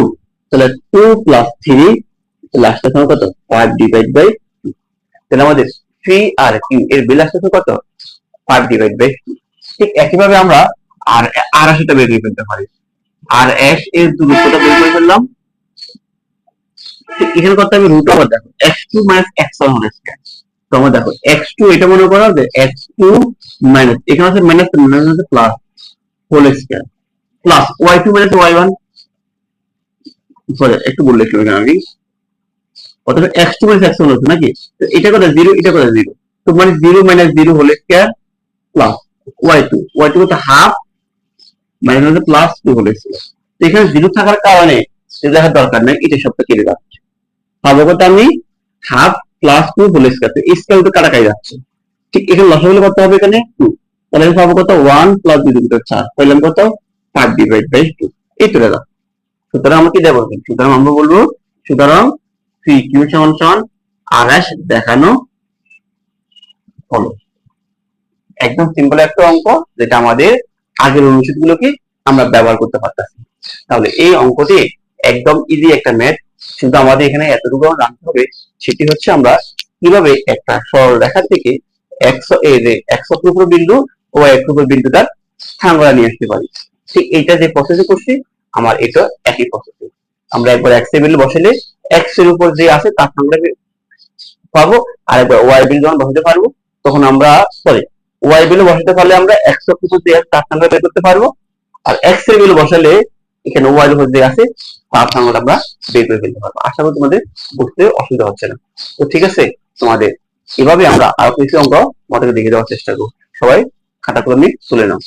তাহলে 2 প্লাস 3 লাস্ট আসবে কত 5 ডিভাইড বাই 2। তাহলে আমাদের 3 আর q এর বিল আসছে কত 5 ডিভাইড বাই 2। ঠিক একইভাবে আমরা আর রাশিটা বের করে ফেলতে পারি। আর s এর দূরত্বটা বের করে ফেললাম। এখানে করতে হবে রুট ওভার, দেখো x2 minus x1 whole square. তো আমরা দেখো x2 এটা মনে করো যে x2 মাইনাস, এখানে আছে মাইনাস, মাইনাস আছে plus whole square plus y2 minus y1, sorry একটু বলে লিখলাম এখানে আমি, অর্থাৎ x2 মাইনাস x1 হচ্ছে নাকি, তো এটা কত 0, এটা কত 0, তো মানে 0 minus 0 whole square plus y2 কত হাফ মাইনাস আছে প্লাস 2 হোল স্কয়ার। তো এখানে 0 থাকার কারণে এটা দেখার দরকার নেই, এটা সবটা কেটে যাচ্ছে। পাবো কত আমি হাফ প্লাস 2 হোল স্কয়ার, তো স্কয়ার তো কাটাকাটি যাচ্ছে। ঠিক এখানে লসাগু করতে হবে এখানে 2, তাহলে আমি পাবো কত 1 প্লাস 2 দুটো 4, পেলাম কত 5 ডিভাইড বাই 2, এই চলে যাবে। সুতরাং আমরা কি দেবো, সুতরাং আমরা বলবো সুতরাং PQ সমান সমান RS দেখানো হলো। একদম সিম্পল একটা অঙ্ক, যেটা আমাদের আগের অনুচ্ছেদগুলোকে আমরা ব্যবহার করতে পারতাম। তাহলে এই অঙ্কটি একদম ইজি একটা ম্যাথ, শুধু আমাদের এখানে এতটুকু জানতে হবে, সেটি হচ্ছে আমরা কিভাবে একটা সরল রেখা থেকে x অক্ষর বিন্দু ও y অক্ষর বিন্দুটার স্থানাঙ্ক নিয়ে আসতে পারি। ঠিক এইটা যে প্রসেসে করছি আমার এটা একই প্রসেস। আমরা একবার x এর বিন্দু বসালে x এর উপর যে আছে তার স্থানাঙ্ক পাবো, আর একবার y বিন্দু যখন বসাতে পারবো তখন আমরা y বিন্দু বসাতে পারলে আমরা x অক্ষর যে তার স্থানাঙ্ক বের করতে পারবো, আর x এর বিন্দু বসালে এখানে y এর উপর যে আছে তার স্থানাঙ্ক আমরা বের করে ফেলতে পারবো। আশা করি তোমাদের বুঝতে অসুবিধা হচ্ছে না। তো ঠিক আছে, তোমাদের এভাবে আমরা আরো কিছু অঙ্ক তোমাদেরকে দেখে দেওয়ার চেষ্টা করবো। সবাই খাতা কলম নিয়ে তুলে নাও।